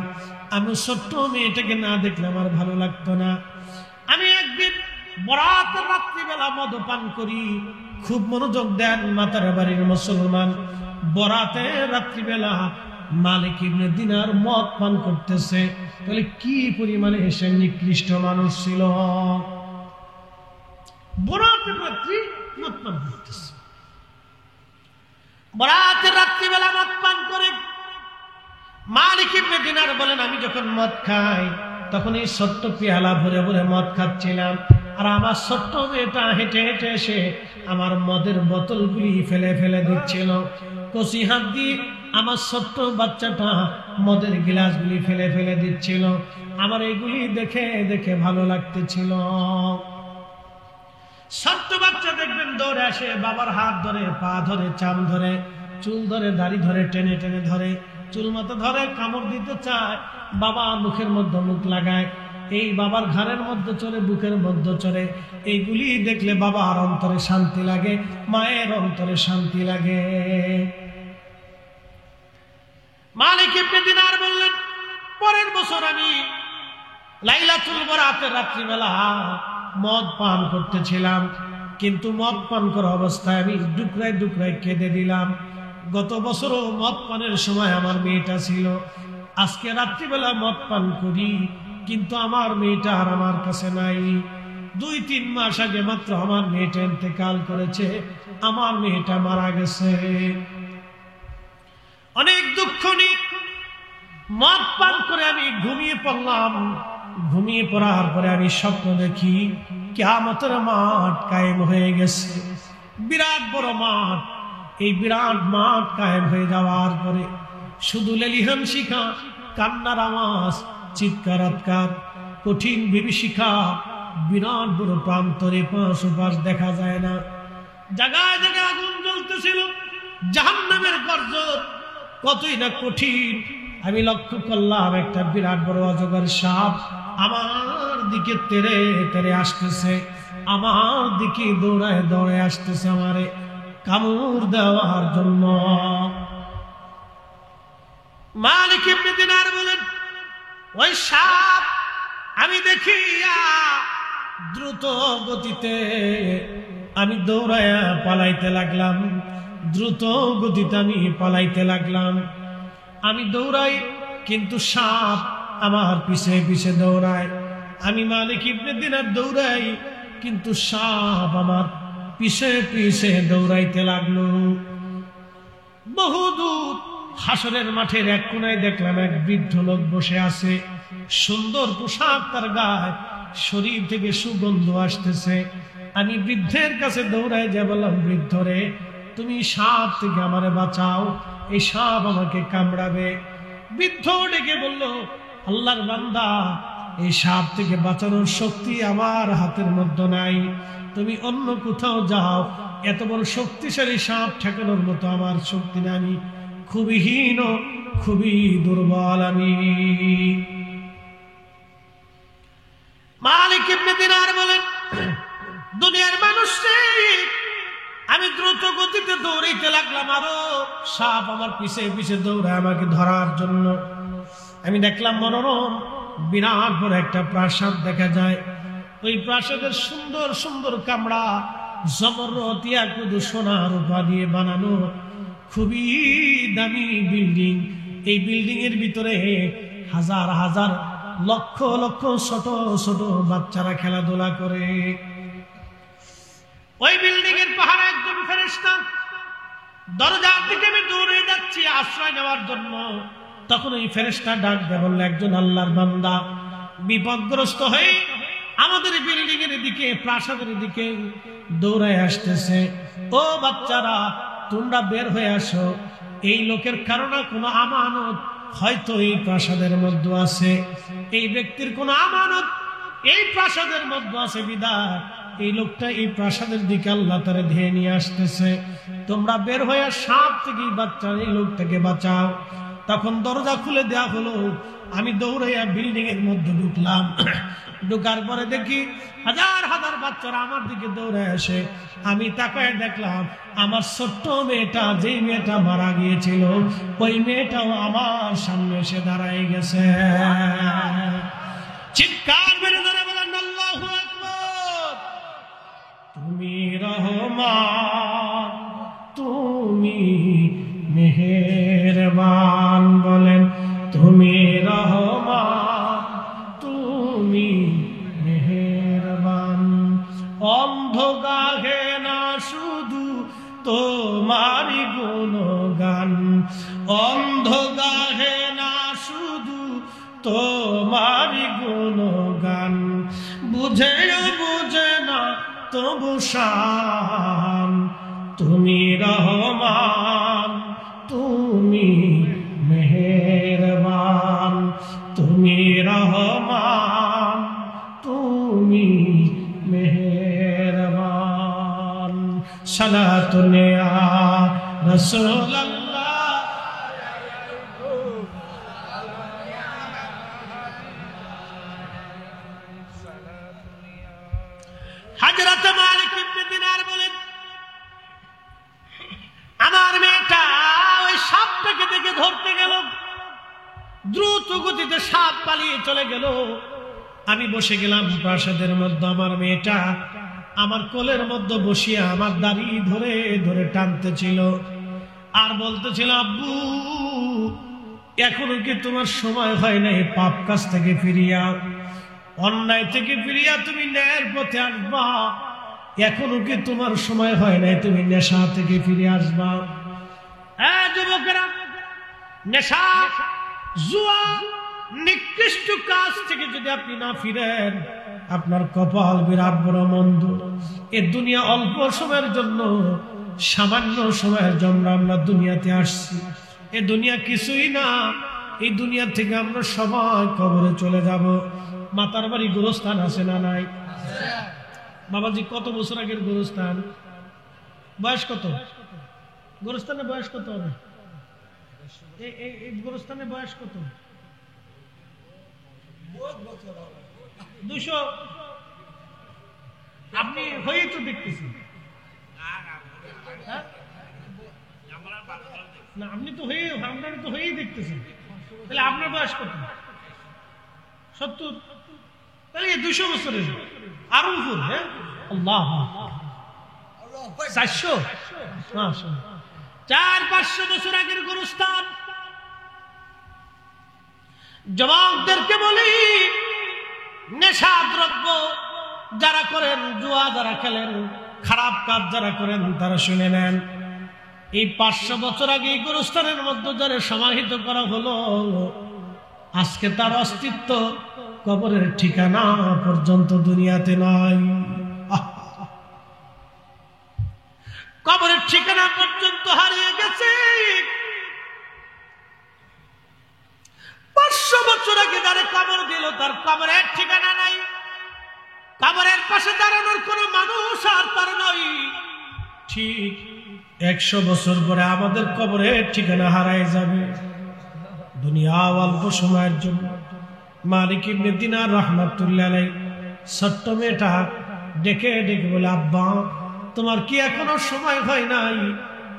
আমি ছোট্ট মেয়েটাকে না দেখলে আমার ভালো লাগতো না। আমি একদিন বরাতের রাত্রিবেলা মদ পান করি। খুব মনোযোগ দেন মাতার বাড়ির মুসলমান, বরাতের রাত্রিবেলা মালিক ইবনে দিনার মদ পান করতেছে, তাহলে কি পরিমাণে সে নিকৃষ্ট মানুষ ছিল। বরাতের রাত্রি মদ পান করতেছে, বরাতের রাত্রিবেলা মদ পান করে মালিক ইবনে দিনার বলেন, আমি যখন মদ খাই তখন এই ছোট্ট পেয়ালা ভরে ভরে মদ খাচ্ছিলাম, আর আমার ছোট্ট মেয়েটা হেঁটে হেঁটে এসে আমার মদের বোতলগুলি ফেলে ফেলে দিচ্ছিল। কচি হাত দিয়ে আমার ছোট্ট বাচ্চাটা মদের গিলাসগুলি ফেলে ফেলে দিচ্ছিল। আমার এগুলি দেখে দেখে ভালো লাগতেছিল। ছোট্ট বাচ্চা দেখবেন দৌড়ে আসে, বাবার হাত ধরে, পা ধরে, চাম ধরে, চুল ধরে, দাড়ি ধরে, টেনে টেনে ধরে, চুল মাথা ধরে, কামড় দিতে চায়, বাবা মুখের মধ্যে মুখ লাগায়, এই বাবার ঘাড়ের মধ্যে চড়ে, বুকের মধ্যে চড়ে। এইগুলি দেখলে বাবার অন্তরে শান্তি লাগে, মায়ের অন্তরে শান্তি লাগে। মালিক ইবনে দিনার বললেন, পরের বছর আমি লাইলাতুল বরাতের রাত্রিবেলা মদ পান করতেছিলাম, কিন্তু মদ পান করা অবস্থায় আমি ডুকরায় ডুকরায় কেঁদে দিলাম। গত বছরও মদ পানের সময় আমার মেয়েটা ছিল, আজকে রাত্রিবেলা মদ পান করি, কিন্তু আমার মেয়েটা আর আমার কাছে নাই। 2-3 মাস আগে মাত্র আমার মেয়েটা ইন্তেকাল করেছে, আমার মেয়েটা মারা গেছে। অনেক দুঃখ নিয়ে মদ পান করে আমি ঘুমিয়ে পড়লাম। ঘুমিয়ে পড়ার পরে আমি স্বপ্ন দেখি কিয়ামতের মাঠ কায়েম হয়ে গেছে, বিরাট বড় মাঠ। এই বিরাট মাঠ কায়েম হয়ে যাওয়ার পরে শুধু লেলিহান শিখা, কান্নার আওয়াজ, চিৎকার আৎকার, কঠিন বিভীষিকা, বিরাট বড় প্রান্তরে পাশ ওপাশ দেখা যায় না। জায়গায় জায়গায় আগুন জ্বলতেছিল, জাহান্নামের গর্জন কতই না কঠিন। আমি লক্ষ্য করলাম একটা বিরাট বড় অজগর সাপ আমার দিকে তেরে তেরে আসতেছে, আমার দিকে দৌড়ায় দৌড়ে আসতেছে আমারে কামড় দেওয়ার জন্য। মালিক ইবনে দিনার বলেন, ওই সাপ আমি দেখিয়া দ্রুত গতিতে আমি দৌড়ায়া পালাইতে লাগলাম, দ্রুত গতিতে আমি পালাইতে লাগলাম। আমি দৌড়াই কিন্তু সাপ আমার পিছে পিছে দৌড়ায়। আমি মালিক ইবনে দিনার দৌড়াই কিন্তু সাপ আমার পিছে পিছে দৌড়াইতে লাগলো। বহুদূর হাসরের মাঠের এক কোনায় দেখলাম এক বৃদ্ধ লোক বসে আছে, সুন্দর পোশাক তার গায়ে, শরীর থেকে সুগন্ধ আসতেছে। আমি বৃদ্ধের কাছে দৌড়াই যা বললাম, বৃদ্ধ রে, তুমি সাপ থেকে আমারে বাঁচাও, এই সাপ আমাকে কামড়াবে। বৃদ্ধ ডেকে বলল, আল্লাহর বান্দা, এই সাপ থেকে বাঁচানোর শক্তি আমার হাতের মধ্যে নাই, তুমি অন্য কোথাও যাও, এত বড় শক্তিশালী সাপ ঠেকানোর মতো আমার শক্তি নাই, আমি খুবই হীন, খুবই দুর্বল আমি। মালিক ইবনে দিনার বলেন, দুনিয়ার মানুষ আমি দ্রুত গতিতে দৌড়াইতে লাগলাম, আরো সাপ আমার পিছে পিছে দৌড়ায় আমাকে ধরার জন্য। আমি দেখলাম মনোরম বিরাট বড় একটা প্রাসাদ দেখা যায়। ওই প্রাসাদের সুন্দর সুন্দর কামরা, জবরদস্ত ইয়াকুত সোনা রূপা দিয়ে বানানো, খুবই দামি বিল্ডিং। এই বিল্ডিং এর ভিতরে হাজার হাজার লক্ষ লক্ষ ছোট ছোট বাচ্চারা খেলাধুলা করে। ওই বিল্ডিং এর পাহাড়ে একজন ফেরেশতা, দরজার দিকে আমি দৌড়ে যাচ্ছি আশ্রয় নেওয়ার জন্য। তখন ওই ফেরেশতা ডাক দিয়ে বলল, একজন আল্লাহর বান্দা বিপদগ্রস্ত হয়ে আমাদের বিল্ডিং এর দিকে, প্রাসাদের দিকে দৌড়ায় আসতেছে। ও বাচ্চারা, তোমরা বের হয়ে আসো, এই লোকের কারণে কোনো আমানত হয়তো এই প্রাসাদের মধ্যে আছে, এই ব্যক্তির কোনো আমানত এই প্রাসাদের মধ্যে আছে, বিদায় এই লোকটা এই প্রাসাদের দিকে আল্লাহ তাআলা ধেয়ে নিয়ে আসতেছে। তোমরা বের হয়ে সাপ থেকে বাচ্চা এই লোকটাকে বাঁচাও। তখন দরজা খুলে দেওয়া হলো। আমি দৌড়াইয়া বিল্ডিং এর মধ্যে ঢুকলাম। ঢুকার পরে দেখি হাজার হাজার বাচ্চারা আমার দিকে দৌড়ে আসে। আমি তাকায় দেখলাম আমার ছোট্ট মেয়েটা, যেই মেয়েটা মারা গিয়েছিল, ওই মেয়েটাও আমার সামনে এসে দাঁড়ায় গেছে। চিৎকার মেরে ধরে বলেন আল্লাহু আকবার। তুমি রহমান, তুমি মেহেরবান, বলেন তুমি রহমান, তুমি মেহেরবান। অন্ধ গাহে না শুধু তোমারই গুণগান, অন্ধ গাহে না শুধু তোমারই গুণগান, বুঝে বুঝে না তবু শান। তুমি রহমান, তুমি মেহেরবান, তুমি রহমান, তুমি মেহেরবান। সালাতুন ইয়া রাসূলুল্লাহ। হযরত মালিক ইবনে দিনার বলেন, আমার মেয়েটা ওই সাপটাকে দেখে ধরতে গেল, দ্রুত গতিতে সাপ পালিয়ে চলে গেল। আমি বসে গেলাম প্রাসাদের মধ্যে। আমার মেয়েটা আমার কোলের মধ্যে বসিয়া আমার দাড়ি ধরে ধরে টানতেছিল আর বলতেছিল, আব্বু এখনো কি তোমার সময় হয় নাই পাপ কাজ থেকে ফিরিয়া, অন্যায় থেকে ফিরিয়া তুমি ন্যায়ের পথে আসবা? এখনো কি তোমার সময় হয় নাই তুমি নেশা থেকে ফিরে আসবা? হ্যাঁ যুবকেরা, নেশা, জুয়া, নিকৃষ্ট কাজ থেকে যদি আপনি না ফিরেন, আপনার কপাল বিরাট বড় মন্দ। এ দুনিয়া অল্প সময়ের জন্য, সামান্য সময়ের জন্য আমরা দুনিয়াতে আসছি। এ দুনিয়া কিছুই না। এই দুনিয়া থেকে আমরা সবাই কবরে চলে যাব। মাতার বাড়ি গোরস্থান আছে না নাই? বাবাজি কত বছর আগের গোরস্থান? বয়স কত? গোরস্থানের বয়স কত হবে? এই গোরস্থানের বয়স কত? 200। আপনি হয়েই তো দেখতেছেন না, আপনি তো হয়ে, আপনারা তো হয়েই দেখতেছেন। তাহলে আপনার বয়স কত? 70। তাহলে 200 বছরের আরো উপর। হ্যাঁ, আল্লাহ 400, 400-500 বছর আগের গোরস্থান। যুবকদেরকে বলি, নেশা দ্রব্য যারা করেন, জুয়া যারা খেলেন, খারাপ কাজ যারা করেন, তারা শুনে নেন। এই 500 বছর আগে এই গোরস্থানের মধ্যে যারা সমাহিত করা হলো, আজকে তার অস্তিত্ব কবরের ঠিকানা পর্যন্ত দুনিয়াতে নাই। কবরের ঠিকানা পর্যন্ত হারিয়ে গেছে। 500 বছর আগে যারা কবর দিল, তার কবরের ঠিকানা নাই। কবরের পাশে দাঁড়ানোর কোন মানুষ আর তার নয়। ঠিক 100 বছর পরে আমাদের কবরের ঠিকানা হারায় যাবে। দুনিয়া অল্প সময়ের জন্য। মালিক ইবনে দিনার রাহমাতুল্লাহ আলাইহি ছোট্ট মেয়েটা ডেকে ডেকে বলে, আব্বা তোমার কি এখনো সময় হয় নাই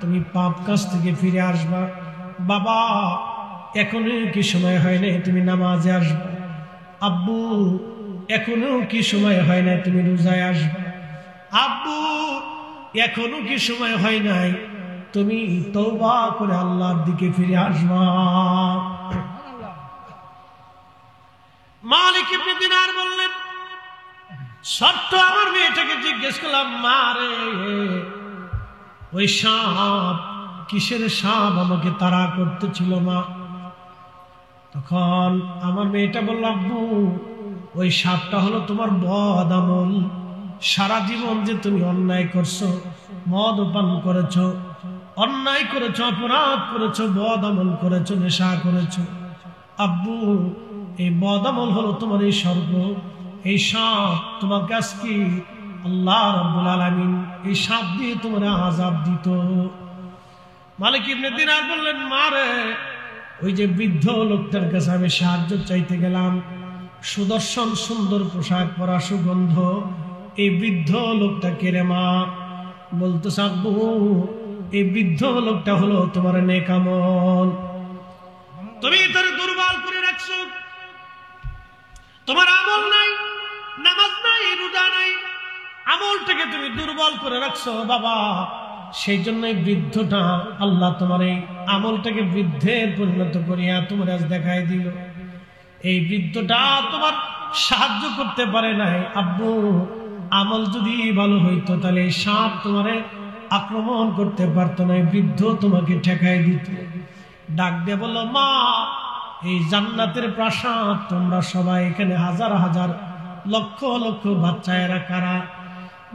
তুমি পাপ কাজ থেকে ফিরে আসবা? বাবা এখনো কি সময় হয় নাই তুমি নামাজে আসবা? আব্বু এখনো কি সময় হয় নাই তুমি রোজায় আসবা? আব্বু এখনো কি সময় হয় নাই তুমি তওবা করে আল্লাহর দিকে ফিরে আসবা? মালিক ইবনে দিনার বললেন, ছোট্ট আমার মেয়েটাকে জিজ্ঞেস করলাম, মা রে ওই সাপ, কিসের সাপ আমাকে তাড়া করতেছিল মা? তখন আমার মেয়েটা বলল, আব্বু ওই সাপটা হলো তোমার বদ আমল। সারা জীবন যে তুমি অন্যায় করছো, মদ পান করেছো, অন্যায় করেছো, অপরাধ করেছো, বদ আমল করেছো, নেশা করেছো, আব্বু এই বদ আমল হলো তোমার এই স্বর্গ। এই সাপ তোমাকে আজকে আল্লাহ রাব্বুল আলামিন এই সাপ দিয়ে তোমার আযাব দিত। মালিক ইবনে দিনার বললেন, মারে ওই যে বৃদ্ধ লোকটার কাছে আমি সাহায্য চাইতে গেলাম, সুদর্শন সুন্দর পোশাক পরা, সুগন্ধ, এই বৃদ্ধ লোকটা কে রে মা? বলতেছে, আব্বু এই বৃদ্ধ লোকটা হলো তোমার নেক আমল। তুমি তার দুর্বল করে রাখছো, তোমার আমল নাই, নামাজ নাই, রোজা নাই, আমলটাকে তুমি দুর্বল করে রাখছো বাবা। সেই জন্যই বৃদ্ধটা, আল্লাহ তোমার এই আমলটাকে বৃদ্ধের পরিণত করিয়া তোমার আজ দেখাই দিল। এই বৃদ্ধটা তোমার সাহায্য করতে পারে নাই আব্বু। আমল যদি ভালো হইতো তাহলে এই সাপ তোমারে আক্রমণ করতে পারতো না, বৃদ্ধ তোমাকে ঠেকাই দিত। ডাক দিয়ে বলল, মা এই জান্নাতের প্রাসাদ তোমরা সবাই এখানে হাজার হাজার লক্ষ লক্ষ বাচ্চা, এরা কারা?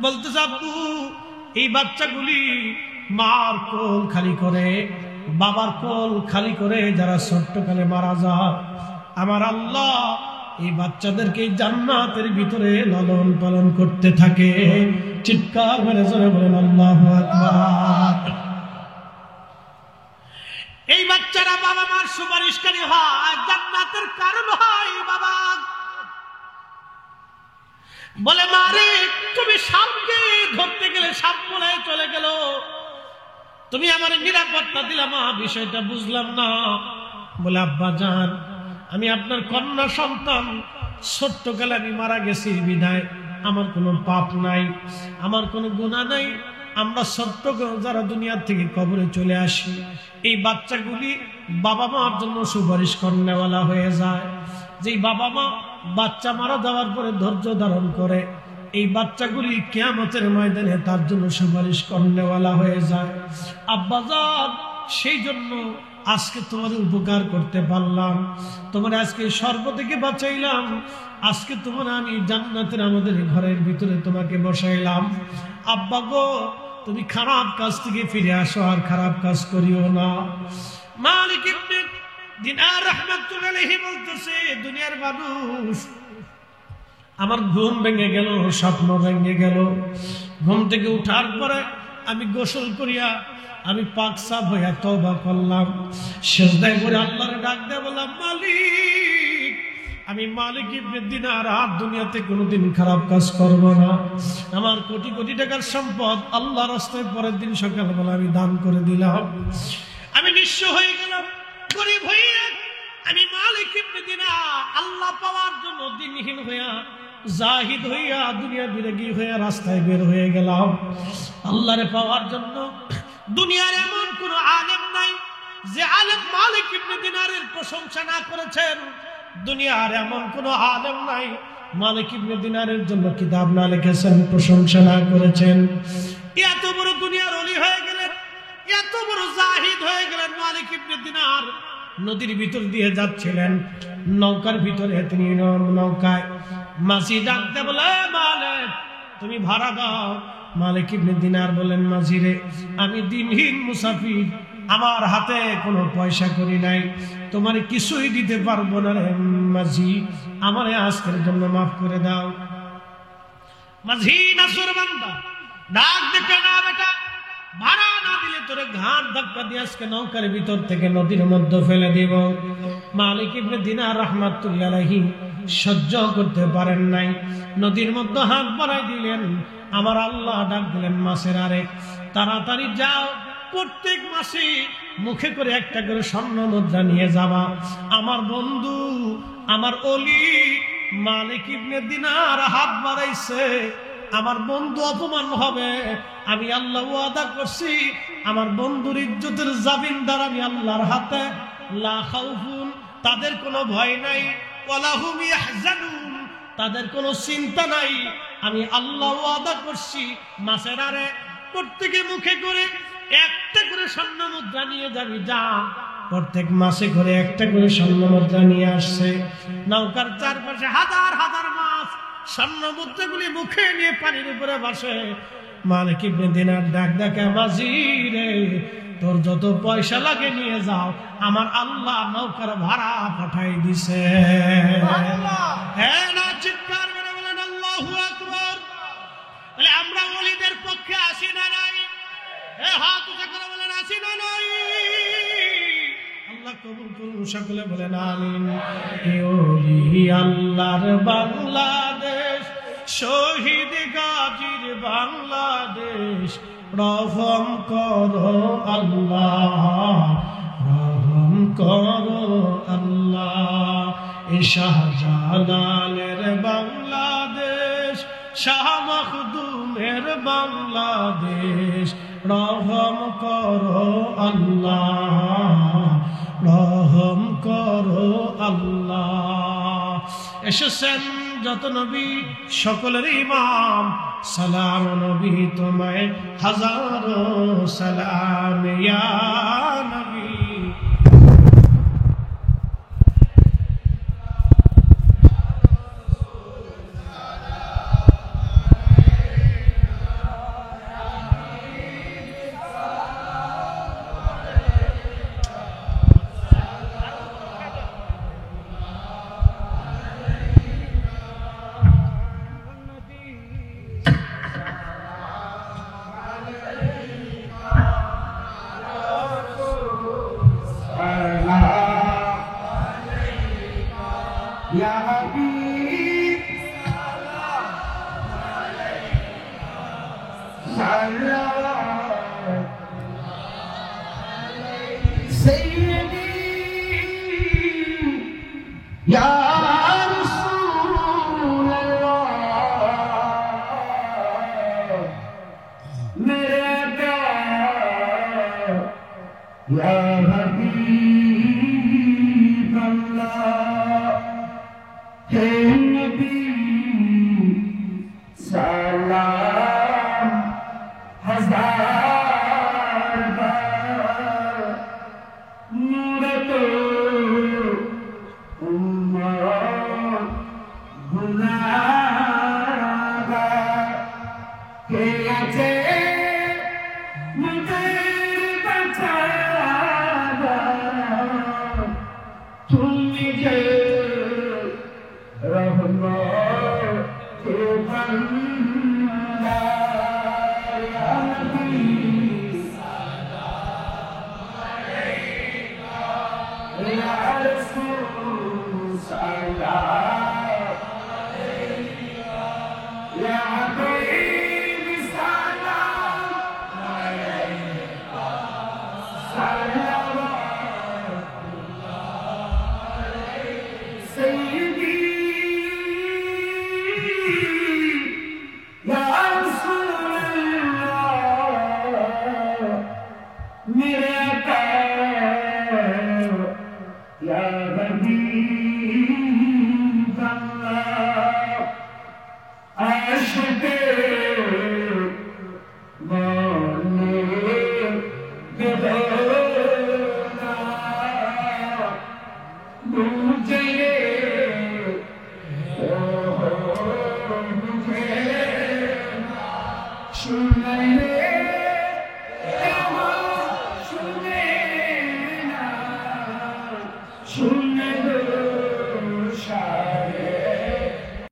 বলতেছে, আব্বু এই বাচ্চাগুলি মার কোল খালি করে, বাবার কোল খালি করে যারা ছোট্টকালে মারা যায়, আমার আল্লাহ এই বাচ্চাদেরকে জান্নাতের ভিতরে লালন পালন করতে থাকে। চিৎকার মেরে জোরে বলেন আল্লাহু আকবার। এই বাচ্চারা বাবা মার সুপারিশকারী হয়, জান্নাতের কারণ হয়। বাবা বলে, মারে তুমি সাপকে ধরতে গেলে সাপ পলায় চলে গেল, তুমি আমার নিরাপত্তা দিলা, মা বিষয়টা বুঝলাম না। বলে, আব্বা জান আমি আপনার কন্যা সন্তান, ছোট্টকালে আমি মারা গেছি বিধায় আমার কোনো পাপ নাই, আমার কোনো গুনাহ নাই। আমরা ছোট্ট যারা দুনিয়া থেকে কবরে চলে আসি, এই বাচ্চাগুলি বাবা মার জন্য সুপারিশ করনেওয়ালা হয়ে যায়। যেই বাবা মা বাচ্চা মারা যাওয়ার পরে ধৈর্য ধারণ করে, এই বাচ্চাগুলি কিয়ামতের ময়দানে তার জন্য সুপারিশ করনেওয়ালা হয়ে যায়। আব্বাজান সেই জন্য আজকে তোমার উপকার করতে পারলাম, তোমার আজকে সর্ব থেকে বাঁচাইলাম, আজকে তোমার আমি জান্নাতের আমাদের ঘরের ভিতরে তোমাকে বসাইলাম। আব্বা গো তুমি খারাপ কাজ থেকে ফিরে আসো, আর খারাপ কাজ করিও না। মালিক ইবনে দিনার রাহমাতুল্লাহি আলাইহি বলতেছে, দুনিয়ার মানুষ, আমার ঘুম ভেঙে গেল, স্বপ্ন ভেঙে গেল। ঘুম থেকে উঠার পরে আমি গোসল করিয়া আমি পাক সাফ হইয়া তওবা করলাম, সিজদায় পড়ে আল্লাহর ডাক দিয়ে বললাম, মালিক আমি মালিক ইবনে দিনার আর দুনিয়াতে কোনোদিন খারাপ কাজ করব না। আমার কোটি কোটি টাকার সম্পদ আল্লাহর রাস্তায় পরের দিন সকালবেলা আমি দান করে দিলাম। আমি নিঃস্ব হয়ে গেলাম, গরিব হইয়া আমি মালিক ইবনে দিনার আল্লাহ পাওয়ার জন্য দিনহীন হইয়া, জাহিদ হইয়া, দুনিয়া বিরাগী হইয়া রাস্তায় বের হয়ে গেলাম আল্লাহরে পাওয়ার জন্য। দুনিয়ার এমন কোন আলেম নাই যে আলেম মালিক ইবনে দিনারের প্রশংসা না করেছেন। দুনিয়ার এমন কোন আলেম নাই মালিক ইবনে দিনারের জন্য কিতাব না লিখেছেন, প্রশংসা না করেছেন। এত বড় দুনিয়ার ওলি হয়ে গেলেন, এত বড় জাহিদ হয়ে গেলেন মালিক ইবনে দিনার। নদীর ভিতর দিয়ে যাচ্ছিলেন, নৌকার ভিতরে তিনি নৌকায় মাঝি ডাকতে বলে, মালিক তুমি ভাড়া দাও। মালিক ইবনে দিনার বলেন, মাঝি রে আমি দিনহীন মুসাফির, আমার হাতে কোনো পয়সা করি নাই, তোমার কিছুই দিতে পারবো না রে মাঝি, আমারে আজকের জন্য মাফ করে দাও। মাঝি নাসরবান্দা ডাক দেখে, না বেটা ভাড়া না দিলে তোরে ঘাট ধাক্কা দিয়ে আজকে নৌকার ভিতর থেকে নদীর মধ্যে ফেলে দিব। মালিক ইবনে দিনার রাহমাতুল্লাহি আলাইহি সহ্য করতে পারেন নাই, নদীর মধ্যে হাত বাড়াই দিলেন। আমার আল্লাহ ডাক দিলেন, মাছের আরে তাড়াতাড়ি যাও, প্রত্যেক মাসে মুখে করে একটা করে স্বর্ণ মুদ্রা নিয়ে যাবা। আমার বন্ধু, আমার অলি মালিক ইবনে দিনার হাত বাড়াইছে, আমার বন্ধু অপমান হবে। আমি আল্লাহ ওয়াদা করছি, আমার বন্ধুর ইজ্জতের জামিনদার আমি আল্লাহর হাতে। লা খাউফুন তাদের কোনো ভয় নাই, ওয়ালা হুম ইয়াহজানুন তাদের কোনো চিন্তা নাই। আমি আল্লাহ ওয়াদা করছি, মাছের আরে প্রত্যেকে মুখে করে একটা করে স্বর্ণ মুদ্রা নিয়ে যাবি, যা। প্রত্যেক মাসে করে একটা করে স্বর্ণ মুদ্রা নিয়ে আসছে। নৌকার চারপাশে হাজার হাজার স্বর্ণ মুদ্রাগুলি মুখে নিয়ে পানির উপরে বসে। মালিক ইবনে দিনার ডাক ডাকে, মাঝি রে, তোর যত পয়সা লাগে নিয়ে যাও, আমার আল্লাহ নৌকার ভাড়া পাঠাই দিছে। হ্যাঁ না, চিৎকার করে বলেন আল্লাহু আকবার। তাহলে আমরা ওলিদের পক্ষে আসি না নাই? হাত উঁচা করে বলেন আসি না নাই? আল্লাহ কবুল করুন, সকলে বলেন আমিন। ওলি আল্লাহর বাংলাদেশ, শহীদ গাজীর বাংলাদেশ, রহম করো আল্লাহ, রহম করো আল্লাহ। এ শাহজালালের বাংলাদেশ, শাহ মখদুমের বাংলাদেশ, রহম করো আল্লাহ, রহম করো আল্লাহ। এসেছেন যত নবী সকলের ইমাম, সালাম নবী তোমায় হাজারো সালাম ইয়া নবী। Shine.